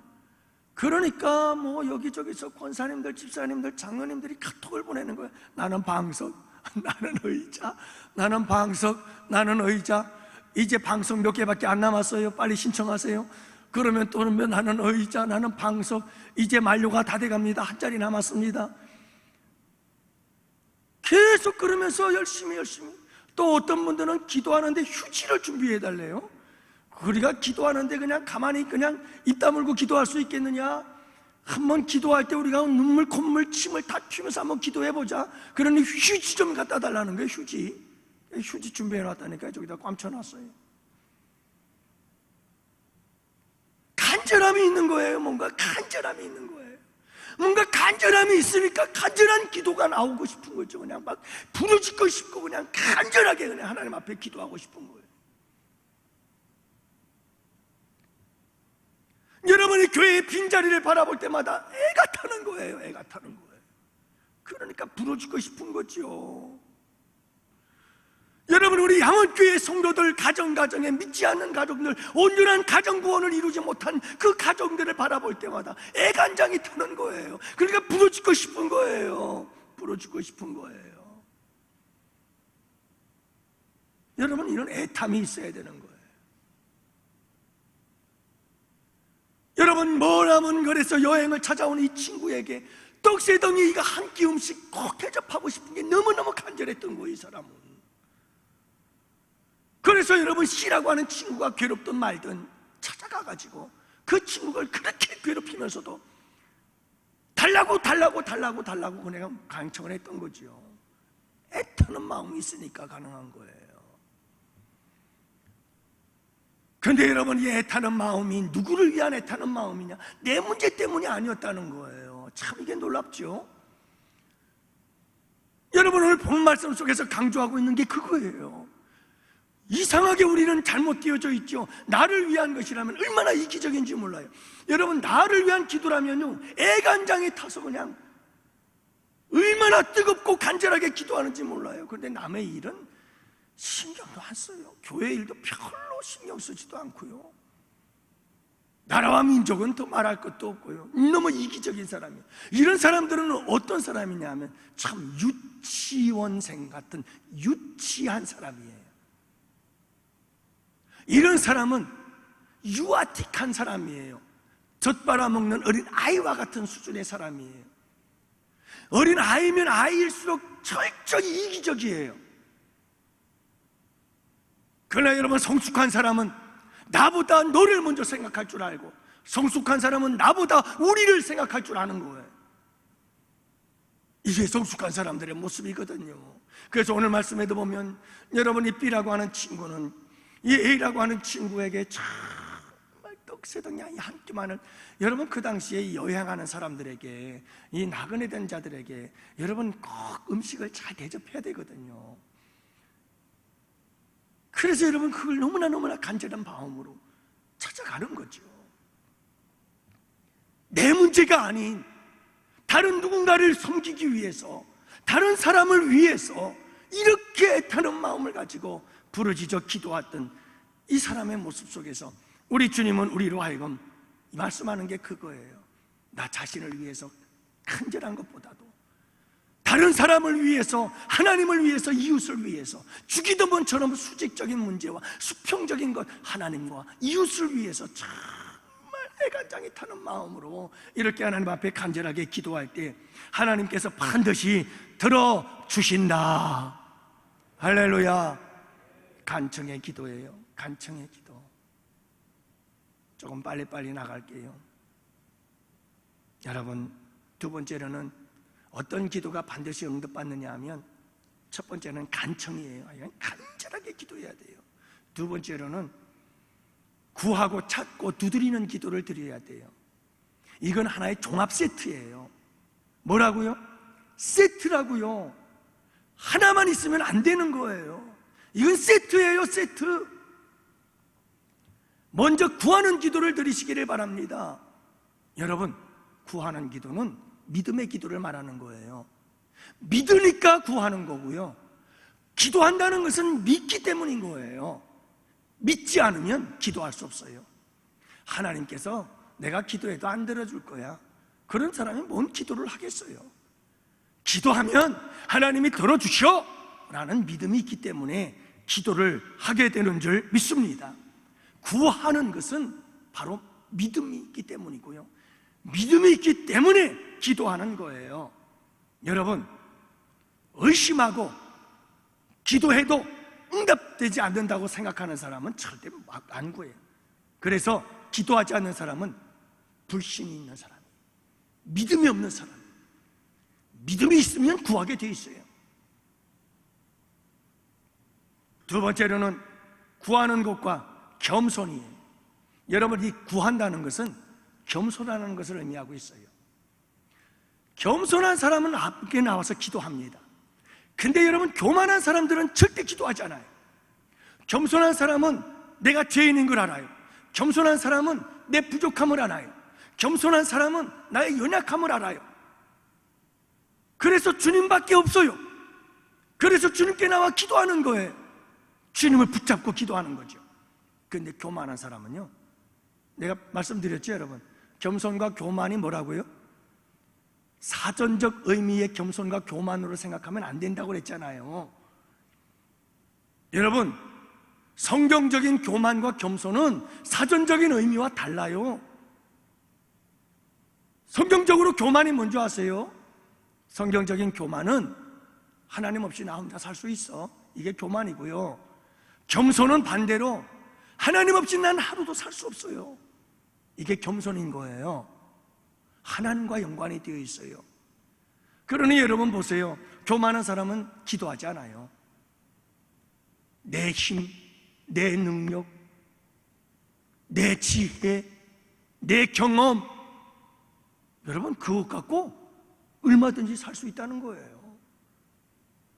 그러니까 여기저기서 권사님들, 집사님들, 장로님들이 카톡을 보내는 거예요. 나는 방석, 나는 의자, 나는 방석, 나는 의자. 이제 방석 몇 개밖에 안 남았어요. 빨리 신청하세요. 그러면 또 나는 의자, 나는 방석, 이제 만료가 다 돼갑니다. 한 자리 남았습니다. 계속 그러면서 열심히. 또 어떤 분들은 기도하는데 휴지를 준비해달래요. 우리가 기도하는데 그냥 가만히 그냥 입 다물고 기도할 수 있겠느냐? 한번 기도할 때 우리가 눈물, 콧물, 침을 다 튀면서 한번 기도해보자. 그러니 휴지 좀 갖다 달라는 거예요. 휴지 준비해놨다니까 저기다 ቋ쳐놨어요. 간절함이 있는 거예요. 뭔가 간절함이 있는 거예요. 뭔가 간절함이 있으니까 간절한 기도가 나오고 싶은 거죠. 그냥 막 부르짖고 싶고 그냥 간절하게 그냥 하나님 앞에 기도하고 싶은 거예요. 여러분이 교회의 빈자리를 바라볼 때마다 애가 타는 거예요. 애가 타는 거예요. 그러니까 부러지고 싶은 거죠. 여러분, 우리 양원교회 성도들 가정에 믿지 않는 가정들, 온전한 가정 구원을 이루지 못한 그 가정들을 바라볼 때마다 애간장이 타는 거예요. 그러니까 부러지고 싶은 거예요. 부러지고 싶은 거예요. 여러분, 이런 애탐이 있어야 되는 거예요. 여러분, 머나먼 거리에서 여행을 찾아온 이 친구에게 떡새덩이가 한 끼음씩 꼭 대접하고 싶은 게 너무너무 간절했던 거예요. 이 사람은. 그래서 여러분, C라고 하는 친구가 괴롭든 말든 찾아가가지고 그 친구를 그렇게 괴롭히면서도 달라고 그냥 강청을 했던 거죠. 애타는 마음이 있으니까 가능한 거예요. 그런데 여러분, 이 애타는 마음이 누구를 위한 애타는 마음이냐? 내 문제 때문이 아니었다는 거예요. 참 이게 놀랍죠? 여러분, 오늘 본 말씀 속에서 강조하고 있는 게 그거예요. 이상하게 우리는 잘못 되어져 있죠. 나를 위한 것이라면 얼마나 이기적인지 몰라요. 여러분, 나를 위한 기도라면요, 애간장에 타서 그냥 얼마나 뜨겁고 간절하게 기도하는지 몰라요. 그런데 남의 일은 신경도 안 써요. 교회 일도 별로 신경 쓰지도 않고요. 나라와 민족은 더 말할 것도 없고요. 너무 이기적인 사람이에요. 이런 사람들은 어떤 사람이냐 하면 참 유치원생 같은 유치한 사람이에요. 이런 사람은 유아틱한 사람이에요. 젖 빨아먹는 어린 아이와 같은 수준의 사람이에요. 어린 아이면 아이일수록 철저히 이기적이에요. 그러나 여러분, 성숙한 사람은 나보다 너를 먼저 생각할 줄 알고, 성숙한 사람은 나보다 우리를 생각할 줄 아는 거예요. 이게 성숙한 사람들의 모습이거든요. 그래서 오늘 말씀에도 보면 여러분, 이 B라고 하는 친구는 이 A라고 하는 친구에게 정말 떡새덩이 한 끼만을, 여러분, 그 당시에 여행하는 사람들에게, 이 나그네 된 자들에게 여러분 꼭 음식을 잘 대접해야 되거든요. 그래서 여러분, 그걸 너무나 간절한 마음으로 찾아가는 거죠. 내 문제가 아닌 다른 누군가를 섬기기 위해서, 다른 사람을 위해서 이렇게 애타는 마음을 가지고 부르짖어 기도했던 이 사람의 모습 속에서 우리 주님은 우리로 하여금 말씀하는 게 그거예요. 나 자신을 위해서 간절한 것보다도 다른 사람을 위해서, 하나님을 위해서, 이웃을 위해서, 주기도문처럼 수직적인 문제와 수평적인 것, 하나님과 이웃을 위해서 정말 애간장이 타는 마음으로 이렇게 하나님 앞에 간절하게 기도할 때 하나님께서 반드시 들어주신다. 할렐루야. 간청의 기도예요. 간청의 기도. 조금 빨리빨리 나갈게요. 여러분, 두 번째로는 어떤 기도가 반드시 응답받느냐 하면, 첫 번째는 간청이에요. 간절하게 기도해야 돼요. 두 번째로는 구하고 찾고 두드리는 기도를 드려야 돼요. 이건 하나의 종합 세트예요. 뭐라고요? 세트라고요. 하나만 있으면 안 되는 거예요. 이건 세트예요. 세트. 먼저 구하는 기도를 드리시기를 바랍니다. 여러분, 구하는 기도는 믿음의 기도를 말하는 거예요. 믿으니까 구하는 거고요. 기도한다는 것은 믿기 때문인 거예요. 믿지 않으면 기도할 수 없어요. 하나님께서 내가 기도해도 안 들어줄 거야, 그런 사람이 뭔 기도를 하겠어요? 기도하면 하나님이 들어주셔 라는 믿음이 있기 때문에 기도를 하게 되는 줄 믿습니다. 구하는 것은 바로 믿음이 있기 때문이고요, 믿음이 있기 때문에 기도하는 거예요. 여러분, 의심하고 기도해도 응답되지 않는다고 생각하는 사람은 절대 안 구해요. 그래서 기도하지 않는 사람은 불신이 있는 사람이에요. 믿음이 없는 사람. 믿음이 있으면 구하게 돼 있어요. 두 번째로는 구하는 것과 겸손이에요. 여러분, 이 구한다는 것은 겸손하는 것을 의미하고 있어요. 겸손한 사람은 앞에 나와서 기도합니다. 근데 여러분, 교만한 사람들은 절대 기도하지 않아요. 겸손한 사람은 내가 죄인인 걸 알아요. 겸손한 사람은 내 부족함을 알아요. 겸손한 사람은 나의 연약함을 알아요. 그래서 주님밖에 없어요. 그래서 주님께 나와 기도하는 거예요. 주님을 붙잡고 기도하는 거죠. 그런데 교만한 사람은요, 내가 말씀드렸죠, 여러분. 겸손과 교만이 뭐라고요? 사전적 의미의 겸손과 교만으로 생각하면 안 된다고 그랬잖아요. 여러분, 성경적인 교만과 겸손은 사전적인 의미와 달라요. 성경적으로 교만이 뭔지 아세요? 성경적인 교만은 하나님 없이 나 혼자 살 수 있어, 이게 교만이고요. 겸손은 반대로 하나님 없이 난 하루도 살 수 없어요, 이게 겸손인 거예요. 하나님과 연관이 되어 있어요. 그러니 여러분 보세요. 교만한 사람은 기도하지 않아요. 내 힘, 내 능력, 내 지혜, 내 경험, 여러분 그것 갖고 얼마든지 살 수 있다는 거예요.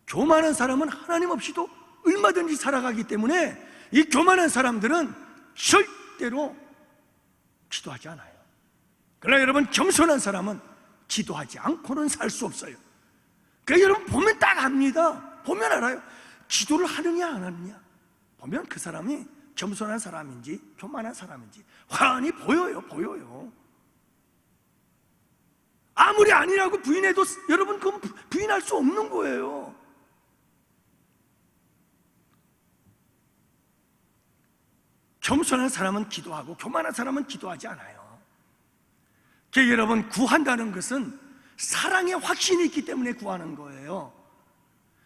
교만한 사람은 하나님 없이도 얼마든지 살아가기 때문에 이 교만한 사람들은 절대로 기도하지 않아요. 그러나 여러분, 겸손한 사람은 기도하지 않고는 살 수 없어요. 그러니까 여러분 보면 딱 압니다. 보면 알아요. 기도를 하느냐 안 하느냐 보면 그 사람이 겸손한 사람인지 교만한 사람인지 환히 보여요. 아무리 아니라고 부인해도 여러분 그건 부인할 수 없는 거예요. 겸손한 사람은 기도하고 교만한 사람은 기도하지 않아요. 그러니까 여러분, 구한다는 것은 사랑의 확신이 있기 때문에 구하는 거예요.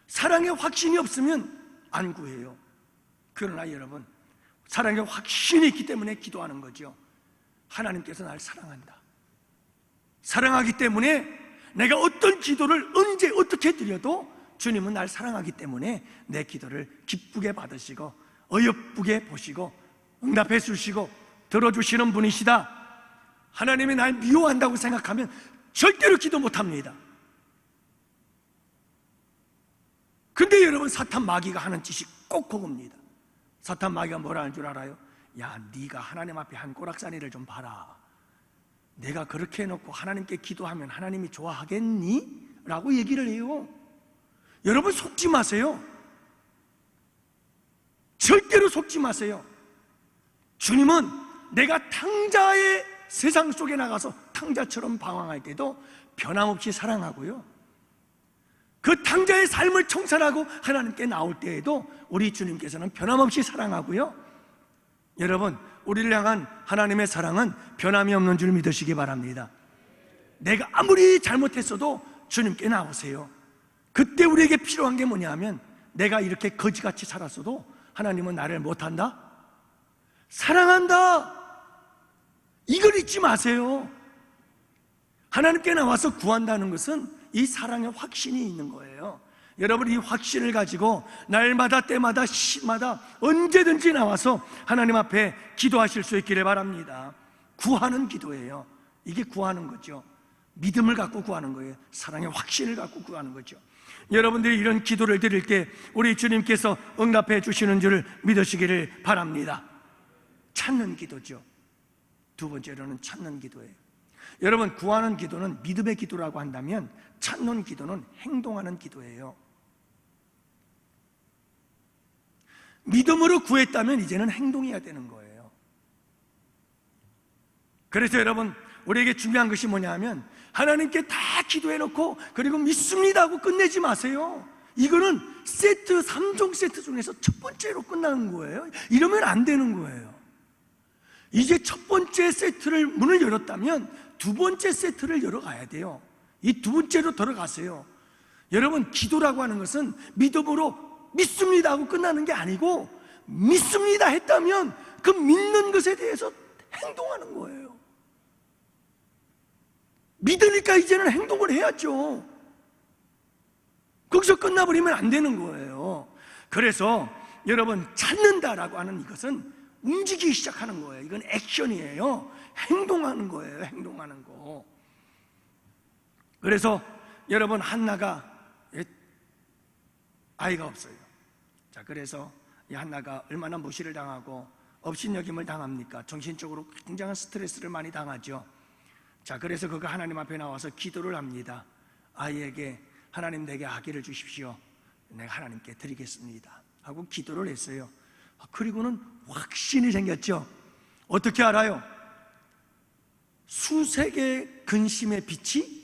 사랑의 확신이 없으면 안 구해요. 그러나 여러분, 사랑의 확신이 있기 때문에 기도하는 거죠. 하나님께서 날 사랑한다. 사랑하기 때문에 내가 어떤 기도를 언제 어떻게 드려도 주님은 날 사랑하기 때문에 내 기도를 기쁘게 받으시고 어여쁘게 보시고 응답해 주시고 들어주시는 분이시다. 하나님이 날 미워한다고 생각하면 절대로 기도 못합니다. 근데 여러분, 사탄 마귀가 하는 짓이 꼭 그겁니다. 사탄 마귀가 뭐라는 줄 알아요? 야, 네가 하나님 앞에 한 꼬락서니를 좀 봐라. 내가 그렇게 해놓고 하나님께 기도하면 하나님이 좋아하겠니? 라고 얘기를 해요. 여러분, 속지 마세요. 절대로 속지 마세요. 주님은 내가 탕자의 세상 속에 나가서 탕자처럼 방황할 때도 변함없이 사랑하고요, 그 탕자의 삶을 청산하고 하나님께 나올 때에도 우리 주님께서는 변함없이 사랑하고요. 여러분, 우리를 향한 하나님의 사랑은 변함이 없는 줄 믿으시기 바랍니다. 내가 아무리 잘못했어도 주님께 나오세요. 그때 우리에게 필요한 게 뭐냐면, 내가 이렇게 거지같이 살았어도 하나님은 나를 못한다? 사랑한다! 이걸 잊지 마세요. 하나님께 나와서 구한다는 것은 이 사랑의 확신이 있는 거예요. 여러분, 이 확신을 가지고 날마다 때마다 시마다 언제든지 나와서 하나님 앞에 기도하실 수 있기를 바랍니다. 구하는 기도예요. 이게 구하는 거죠. 믿음을 갖고 구하는 거예요. 사랑의 확신을 갖고 구하는 거죠. 여러분들이 이런 기도를 드릴 때 우리 주님께서 응답해 주시는 줄을 믿으시기를 바랍니다. 찾는 기도죠. 두 번째로는 찾는 기도예요. 여러분, 구하는 기도는 믿음의 기도라고 한다면 찾는 기도는 행동하는 기도예요. 믿음으로 구했다면 이제는 행동해야 되는 거예요. 그래서 여러분, 우리에게 중요한 것이 뭐냐면 하나님께 다 기도해놓고 그리고 믿습니다 하고 끝내지 마세요. 이거는 세트, 3종 세트 중에서 첫 번째로 끝나는 거예요. 이러면 안 되는 거예요. 이제 첫 번째 세트를 문을 열었다면 두 번째 세트를 열어가야 돼요. 이 두 번째로 들어가세요. 여러분, 기도라고 하는 것은 믿음으로 믿습니다 하고 끝나는 게 아니고, 믿습니다 했다면 그 믿는 것에 대해서 행동하는 거예요. 믿으니까 이제는 행동을 해야죠. 거기서 끝나버리면 안 되는 거예요. 그래서 여러분, 찾는다라고 하는 이것은 움직이기 시작하는 거예요. 이건 액션이에요. 행동하는 거예요. 행동하는 거. 그래서 여러분, 한나가 아이가 없어요. 자, 그래서 이 한나가 얼마나 무시를 당하고 업신여김을 당합니까? 정신적으로 굉장한 스트레스를 많이 당하죠. 자, 그래서 그가 하나님 앞에 나와서 기도를 합니다. 아이에게 하나님, 내게 아기를 주십시오. 내가 하나님께 드리겠습니다 하고 기도를 했어요. 그리고는 확신이 생겼죠. 어떻게 알아요? 수세 개의 근심의 빛이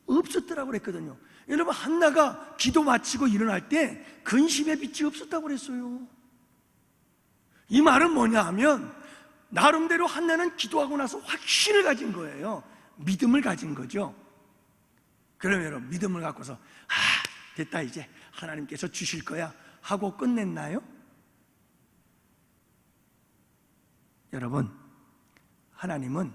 없었더라고 그랬거든요. 여러분, 한나가 기도 마치고 일어날 때 근심의 빛이 없었다고 그랬어요. 이 말은 뭐냐 하면, 나름대로 한나는 기도하고 나서 확신을 가진 거예요. 믿음을 가진 거죠. 그러면 여러분, 믿음을 갖고서 됐다, 이제 하나님께서 주실 거야 하고 끝냈나요? 여러분, 하나님은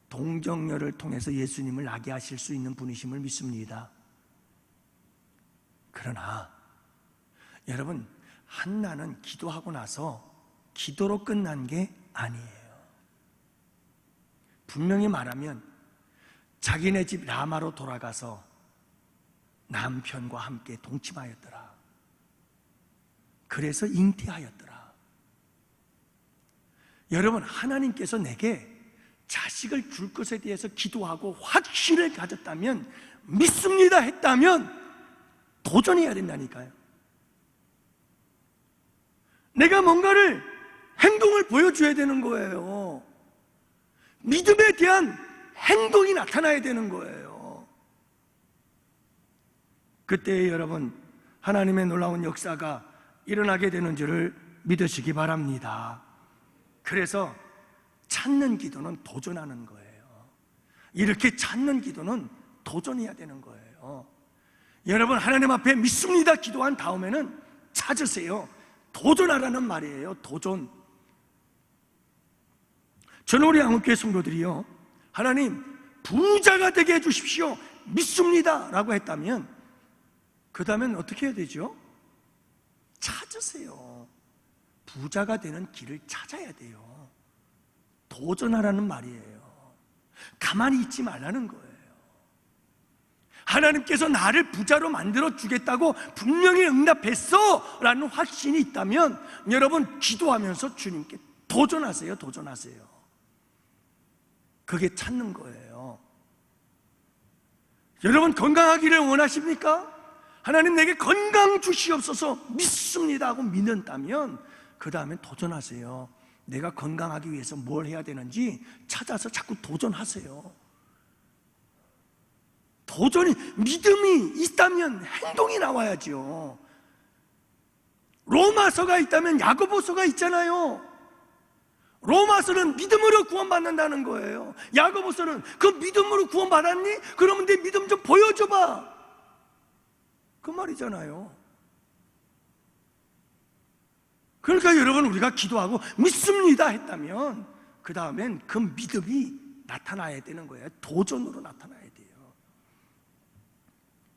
동정녀를 통해서 예수님을 나게 하실 수 있는 분이심을 믿습니다. 그러나 여러분, 한나는 기도하고 나서 기도로 끝난 게 아니에요. 분명히 말하면 자기네 집 라마로 돌아가서 남편과 함께 동침하였더라. 그래서 잉태하였더라. 여러분, 하나님께서 내게 자식을 줄 것에 대해서 기도하고 확신을 가졌다면, 믿습니다 했다면 도전해야 된다니까요. 내가 뭔가를, 행동을 보여줘야 되는 거예요. 믿음에 대한 행동이 나타나야 되는 거예요. 그때 여러분, 하나님의 놀라운 역사가 일어나게 되는 줄을 믿으시기 바랍니다. 그래서 찾는 기도는 도전하는 거예요. 이렇게 찾는 기도는 도전해야 되는 거예요. 여러분, 하나님 앞에 믿습니다 기도한 다음에는 찾으세요. 도전하라는 말이에요. 도전. 저는 우리 한국교회 성도들이요, 하나님 부자가 되게 해주십시오, 믿습니다 라고 했다면 그 다음엔 어떻게 해야 되죠? 찾으세요. 부자가 되는 길을 찾아야 돼요. 도전하라는 말이에요. 가만히 있지 말라는 거예요. 하나님께서 나를 부자로 만들어 주겠다고 분명히 응답했어 라는 확신이 있다면 여러분, 기도하면서 주님께 도전하세요. 도전하세요. 그게 찾는 거예요. 여러분, 건강하기를 원하십니까? 하나님 내게 건강 주시옵소서, 믿습니다 하고 믿는다면 그 다음에 도전하세요. 내가 건강하기 위해서 뭘 해야 되는지 찾아서 자꾸 도전하세요. 도전이, 믿음이 있다면 행동이 나와야죠. 로마서가 있다면 야고보서가 있잖아요. 로마서는 믿음으로 구원받는다는 거예요. 야고보서는 그 믿음으로 구원받았니? 그러면 내 믿음 좀 보여줘봐, 그 말이잖아요. 그러니까 여러분, 우리가 기도하고 믿습니다 했다면 그 다음엔 그 믿음이 나타나야 되는 거예요. 도전으로 나타나야 돼요.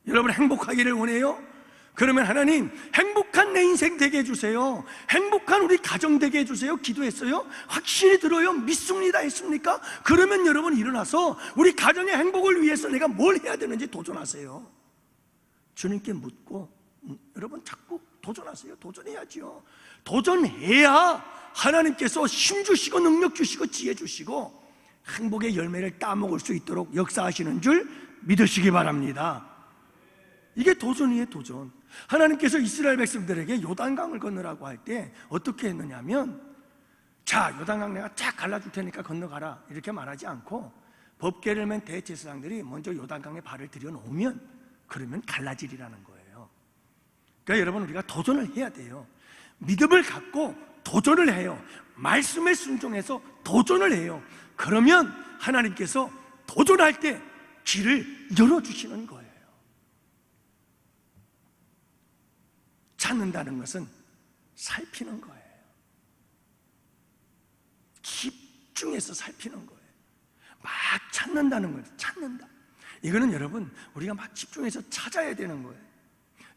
여러분, 행복하기를 원해요? 그러면 하나님, 행복한 내 인생 되게 해주세요. 행복한 우리 가정 되게 해주세요. 기도했어요? 확실히 들어요? 믿습니다 했습니까? 그러면 여러분, 일어나서 우리 가정의 행복을 위해서 내가 뭘 해야 되는지 도전하세요. 주님께 묻고 여러분, 자꾸 도전하세요. 도전해야지요. 도전해야 하나님께서 힘 주시고 능력 주시고 지혜 주시고 행복의 열매를 따먹을 수 있도록 역사하시는 줄 믿으시기 바랍니다. 이게 도전이에요. 도전. 하나님께서 이스라엘 백성들에게 요단강을 건너라고 할 때 어떻게 했느냐면, 자, 요단강 내가 쫙 갈라줄 테니까 건너가라 이렇게 말하지 않고, 법궤를 맨 대제사장들이 먼저 요단강에 발을 들여놓으면 그러면 갈라지리라는 거예요. 그러니까 여러분, 우리가 도전을 해야 돼요. 믿음을 갖고 도전을 해요. 말씀에 순종해서 도전을 해요. 그러면 하나님께서 도전할 때 길을 열어주시는 거예요. 찾는다는 것은 살피는 거예요. 집중해서 살피는 거예요. 막 찾는다는 거예요. 찾는다. 이거는 여러분 우리가 막 집중해서 찾아야 되는 거예요.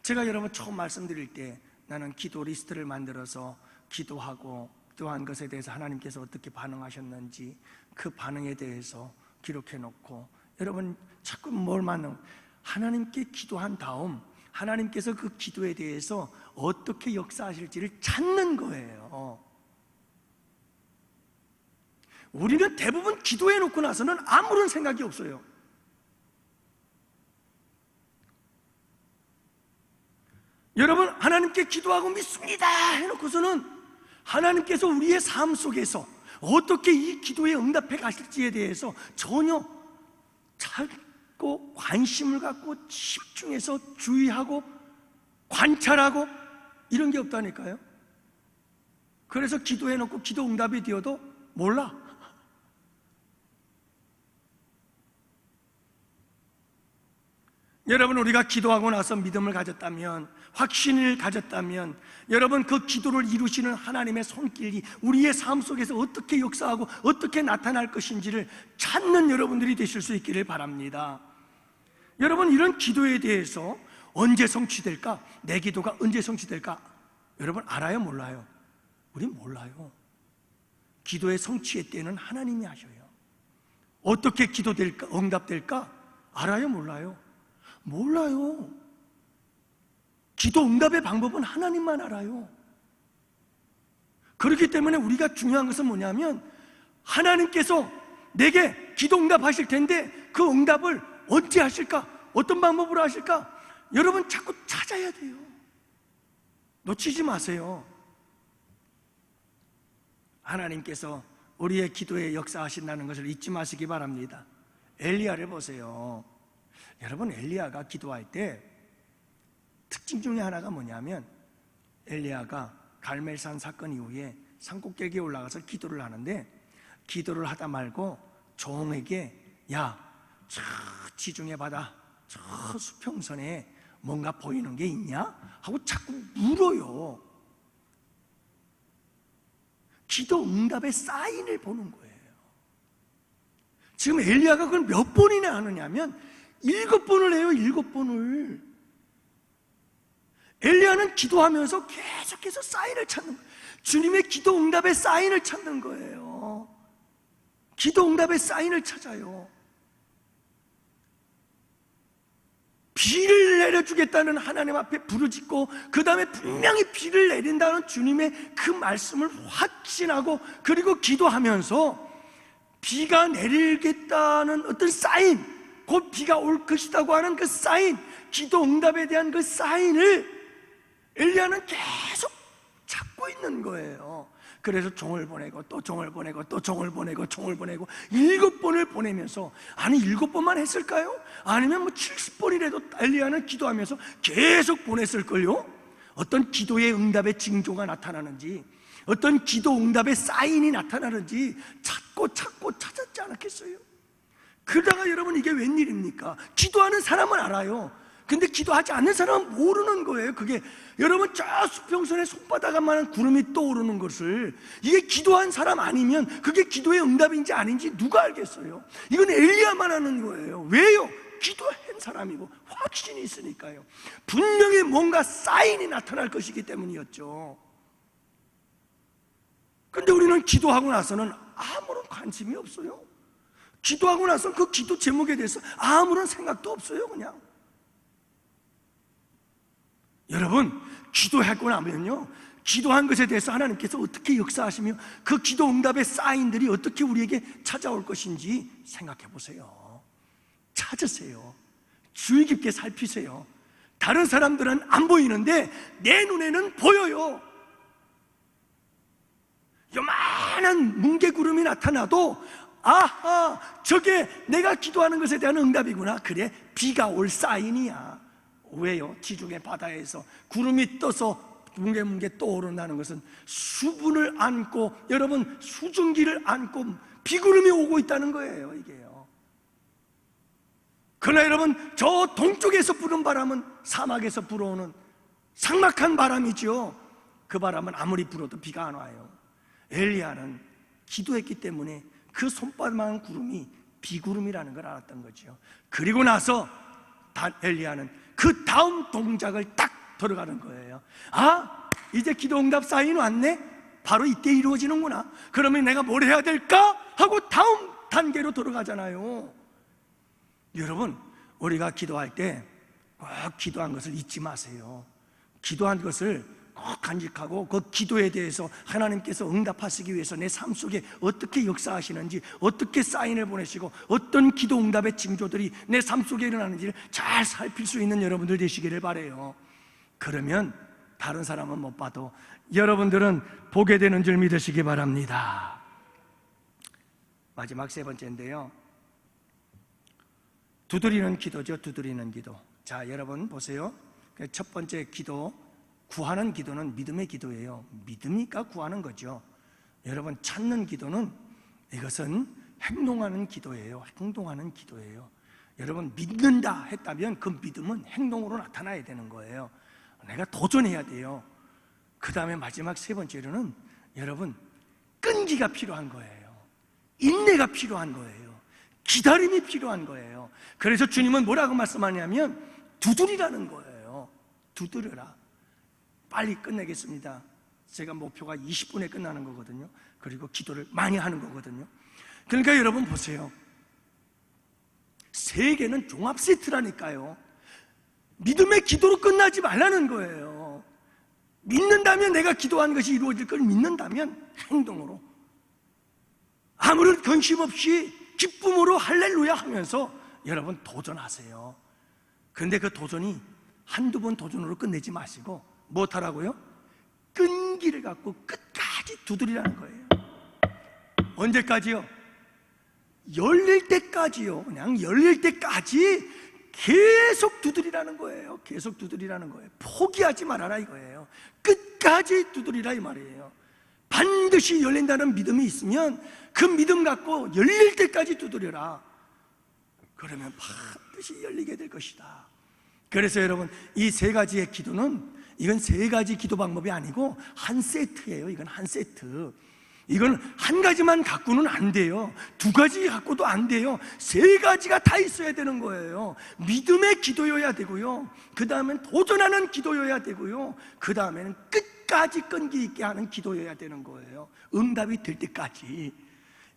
제가 여러분 처음 말씀드릴 때 나는 기도 리스트를 만들어서 기도하고 기도한 것에 대해서 하나님께서 어떻게 반응하셨는지 그 반응에 대해서 기록해 놓고, 여러분 자꾸 뭘 만나 하나님께 기도한 다음 하나님께서 그 기도에 대해서 어떻게 역사하실지를 찾는 거예요. 우리는 대부분 기도해 놓고 나서는 아무런 생각이 없어요. 여러분 하나님께 기도하고 믿습니다 해놓고서는 하나님께서 우리의 삶 속에서 어떻게 이 기도에 응답해 가실지에 대해서 전혀 찾고 관심을 갖고 집중해서 주의하고 관찰하고 이런 게 없다니까요. 그래서 기도해 놓고 기도 응답이 되어도 몰라. 여러분 우리가 기도하고 나서 믿음을 가졌다면, 확신을 가졌다면, 여러분 그 기도를 이루시는 하나님의 손길이 우리의 삶 속에서 어떻게 역사하고 어떻게 나타날 것인지를 찾는 여러분들이 되실 수 있기를 바랍니다. 여러분 이런 기도에 대해서 언제 성취될까? 내 기도가 언제 성취될까? 여러분 알아요? 몰라요? 우린 몰라요. 기도의 성취의 때는 하나님이 하셔요. 어떻게 기도될까? 응답될까? 알아요? 몰라요? 몰라요. 기도 응답의 방법은 하나님만 알아요. 그렇기 때문에 우리가 중요한 것은 뭐냐면 하나님께서 내게 기도 응답하실 텐데 그 응답을 언제 하실까? 어떤 방법으로 하실까? 여러분 자꾸 찾아야 돼요. 놓치지 마세요. 하나님께서 우리의 기도에 역사하신다는 것을 잊지 마시기 바랍니다. 엘리야를 보세요. 여러분 엘리야가 기도할 때 특징 중에 하나가 뭐냐면, 엘리야가 갈멜산 사건 이후에 산꼭대기에 올라가서 기도를 하는데, 기도를 하다 말고 종에게 야, 저 지중해 바다 저 수평선에 뭔가 보이는 게 있냐? 하고 자꾸 물어요. 기도 응답의 사인을 보는 거예요. 지금 엘리야가 그걸 몇 번이나 하느냐면 7번을 해요. 7번을. 엘리야는 기도하면서 계속해서 사인을 찾는 거예요. 주님의 기도 응답의 사인을 찾는 거예요. 기도 응답의 사인을 찾아요. 비를 내려주겠다는 하나님 앞에 부르짖고, 그 다음에 분명히 비를 내린다는 주님의 그 말씀을 확신하고, 그리고 기도하면서 비가 내리겠다는 어떤 사인, 곧 비가 올 것이라고 하는 그 사인, 기도 응답에 대한 그 사인을 엘리야는 계속 찾고 있는 거예요. 그래서 종을 보내고 또 종을 보내고 또 종을 보내고 종을 보내고 7번을 보내면서, 아니 7번만 했을까요? 아니면 뭐 70번이라도 엘리야는 기도하면서 계속 보냈을걸요? 어떤 기도의 응답의 징조가 나타나는지, 어떤 기도 응답의 사인이 나타나는지 찾고 찾았지 않았겠어요? 그러다가 여러분 이게 웬일입니까? 기도하는 사람은 알아요. 근데 기도하지 않는 사람은 모르는 거예요. 그게 여러분 저 수평선에 손바닥만한 구름이 떠오르는 것을, 이게 기도한 사람 아니면 그게 기도의 응답인지 아닌지 누가 알겠어요? 이건 엘리야만 하는 거예요. 왜요? 기도한 사람이고 확신이 있으니까요. 분명히 뭔가 사인이 나타날 것이기 때문이었죠. 근데 우리는 기도하고 나서는 아무런 관심이 없어요. 기도하고 나서 그 기도 제목에 대해서 아무런 생각도 없어요. 그냥 여러분 기도하고 나면요, 기도한 것에 대해서 하나님께서 어떻게 역사하시며 그 기도 응답의 사인들이 어떻게 우리에게 찾아올 것인지 생각해 보세요. 찾으세요. 주의 깊게 살피세요. 다른 사람들은 안 보이는데 내 눈에는 보여요. 요만한 뭉게구름이 나타나도 아하, 저게 내가 기도하는 것에 대한 응답이구나. 그래, 비가 올 사인이야. 왜요? 지중해 바다에서 구름이 떠서 뭉게뭉게 떠오른다는 것은 수분을 안고, 여러분 수증기를 안고 비구름이 오고 있다는 거예요. 이게요. 그러나 여러분 저 동쪽에서 부는 바람은 사막에서 불어오는 삭막한 바람이죠. 그 바람은 아무리 불어도 비가 안 와요. 엘리야는 기도했기 때문에 그 손바닥만한 구름이 비구름이라는 걸 알았던 거죠. 그리고 나서 엘리야는 그 다음 동작을 딱 들어가는 거예요. 아, 이제 기도 응답 사인 왔네? 바로 이때 이루어지는구나. 그러면 내가 뭘 해야 될까? 하고 다음 단계로 들어가잖아요. 여러분, 우리가 기도할 때 꼭 기도한 것을 잊지 마세요. 기도한 것을 꼭 간직하고 그 기도에 대해서 하나님께서 응답하시기 위해서 내 삶 속에 어떻게 역사하시는지, 어떻게 사인을 보내시고 어떤 기도 응답의 징조들이 내 삶 속에 일어나는지를 잘 살필 수 있는 여러분들 되시기를 바라요. 그러면 다른 사람은 못 봐도 여러분들은 보게 되는 줄 믿으시기 바랍니다. 마지막 세 번째인데요, 두드리는 기도죠. 두드리는 기도. 자, 여러분 보세요. 첫 번째 기도, 구하는 기도는 믿음의 기도예요. 믿으니까 구하는 거죠. 여러분, 찾는 기도는 이것은 행동하는 기도예요. 행동하는 기도예요. 여러분, 믿는다 했다면 그 믿음은 행동으로 나타나야 되는 거예요. 내가 도전해야 돼요. 그 다음에 마지막 세 번째로는 여러분, 끈기가 필요한 거예요. 인내가 필요한 거예요. 기다림이 필요한 거예요. 그래서 주님은 뭐라고 말씀하냐면 두드리라는 거예요. 두드려라. 빨리 끝내겠습니다. 제가 목표가 20분에 끝나는 거거든요. 그리고 기도를 많이 하는 거거든요. 그러니까 여러분 보세요. 세계는 종합 세트라니까요. 믿음의 기도로 끝나지 말라는 거예요. 믿는다면, 내가 기도한 것이 이루어질 걸 믿는다면 행동으로, 아무런 근심 없이 기쁨으로 할렐루야 하면서 여러분 도전하세요. 그런데 그 도전이 한두 번 도전으로 끝내지 마시고 무엇하라고요? 끈기를 갖고 끝까지 두드리라는 거예요. 언제까지요? 열릴 때까지요. 그냥 열릴 때까지 계속 두드리라는 거예요. 계속 두드리라는 거예요. 포기하지 말아라 이거예요. 끝까지 두드리라 이 말이에요. 반드시 열린다는 믿음이 있으면 그 믿음 갖고 열릴 때까지 두드려라. 그러면 반드시 열리게 될 것이다. 그래서 여러분, 이 세 가지의 기도는, 이건 세 가지 기도 방법이 아니고 한 세트예요. 이건 한 세트. 이건 한 가지만 갖고는 안 돼요. 두 가지 갖고도 안 돼요. 세 가지가 다 있어야 되는 거예요. 믿음의 기도여야 되고요, 그 다음엔 도전하는 기도여야 되고요, 그 다음에는 끝까지 끈기 있게 하는 기도여야 되는 거예요. 응답이 될 때까지.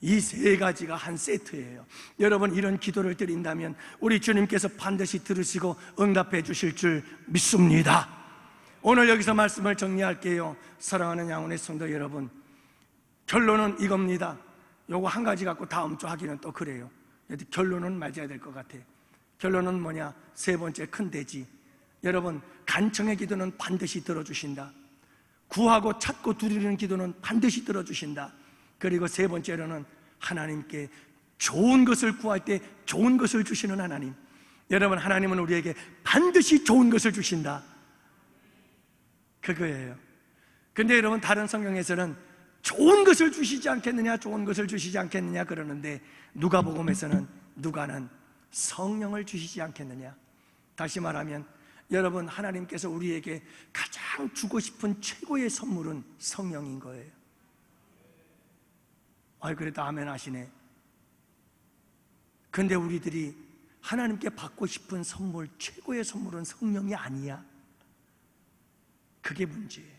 이 세 가지가 한 세트예요. 여러분, 이런 기도를 드린다면 우리 주님께서 반드시 들으시고 응답해 주실 줄 믿습니다. 오늘 여기서 말씀을 정리할게요. 사랑하는 양훈의 성도 여러분, 결론은 이겁니다. 요거 한 가지 갖고 다음 주 하기는 또 그래요. 결론은 맞아야 될 것 같아요. 결론은 뭐냐? 세 번째 큰 대지. 여러분, 간청의 기도는 반드시 들어주신다. 구하고 찾고 두드리는 기도는 반드시 들어주신다. 그리고 세 번째로는 하나님께 좋은 것을 구할 때 좋은 것을 주시는 하나님. 여러분, 하나님은 우리에게 반드시 좋은 것을 주신다. 그거예요. 근데 여러분, 다른 성경에서는 좋은 것을 주시지 않겠느냐, 좋은 것을 주시지 않겠느냐 그러는데, 누가복음에서는 누가는 성령을 주시지 않겠느냐. 다시 말하면 여러분, 하나님께서 우리에게 가장 주고 싶은 최고의 선물은 성령인 거예요. 그래도 아멘 하시네. 근데 우리들이 하나님께 받고 싶은 선물, 최고의 선물은 성령이 아니야. 그게 문제예요.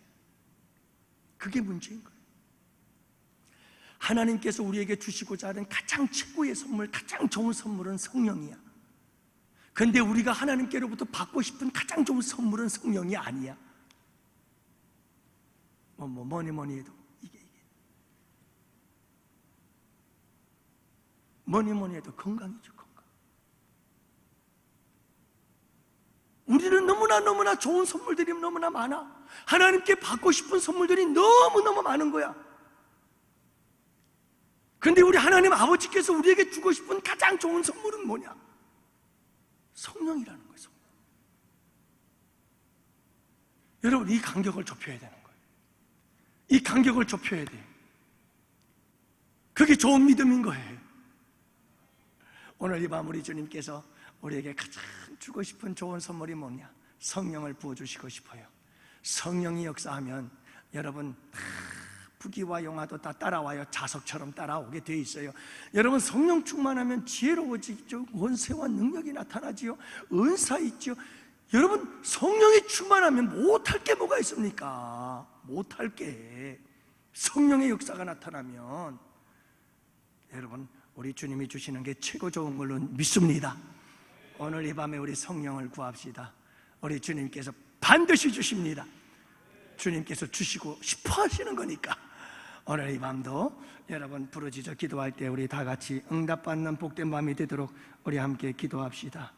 그게 문제인 거예요. 하나님께서 우리에게 주시고자 하는 가장 최고의 선물, 가장 좋은 선물은 성령이야. 근데 우리가 하나님께로부터 받고 싶은 가장 좋은 선물은 성령이 아니야. 뭐니 해도 뭐니 해도 건강이죠, 건강. 우리는 너무나 좋은 선물들이 너무나 많아. 하나님께 받고 싶은 선물들이 너무너무 많은 거야. 근데 우리 하나님 아버지께서 우리에게 주고 싶은 가장 좋은 선물은 뭐냐? 성령이라는 거예요, 성령. 여러분, 이 간격을 좁혀야 되는 거예요. 이 간격을 좁혀야 돼요. 그게 좋은 믿음인 거예요. 오늘 이 밤 우리 주님께서 우리에게 가장 주고 싶은 좋은 선물이 뭐냐? 성령을 부어주시고 싶어요. 성령이 역사하면 여러분, 부귀와 영화도 다 따라와요. 자석처럼 따라오게 돼 있어요. 여러분, 성령 충만하면 지혜로워지죠. 권세와 능력이 나타나지요. 은사 있죠. 여러분, 성령이 충만하면 못할 게 뭐가 있습니까? 못할 게. 성령의 역사가 나타나면 여러분, 우리 주님이 주시는 게 최고 좋은 걸로 믿습니다. 오늘 이 밤에 우리 성령을 구합시다. 우리 주님께서 반드시 주십니다. 주님께서 주시고 싶어 하시는 거니까 오늘 이 밤도 여러분 부르짖어 기도할 때 우리 다 같이 응답받는 복된 밤이 되도록 우리 함께 기도합시다.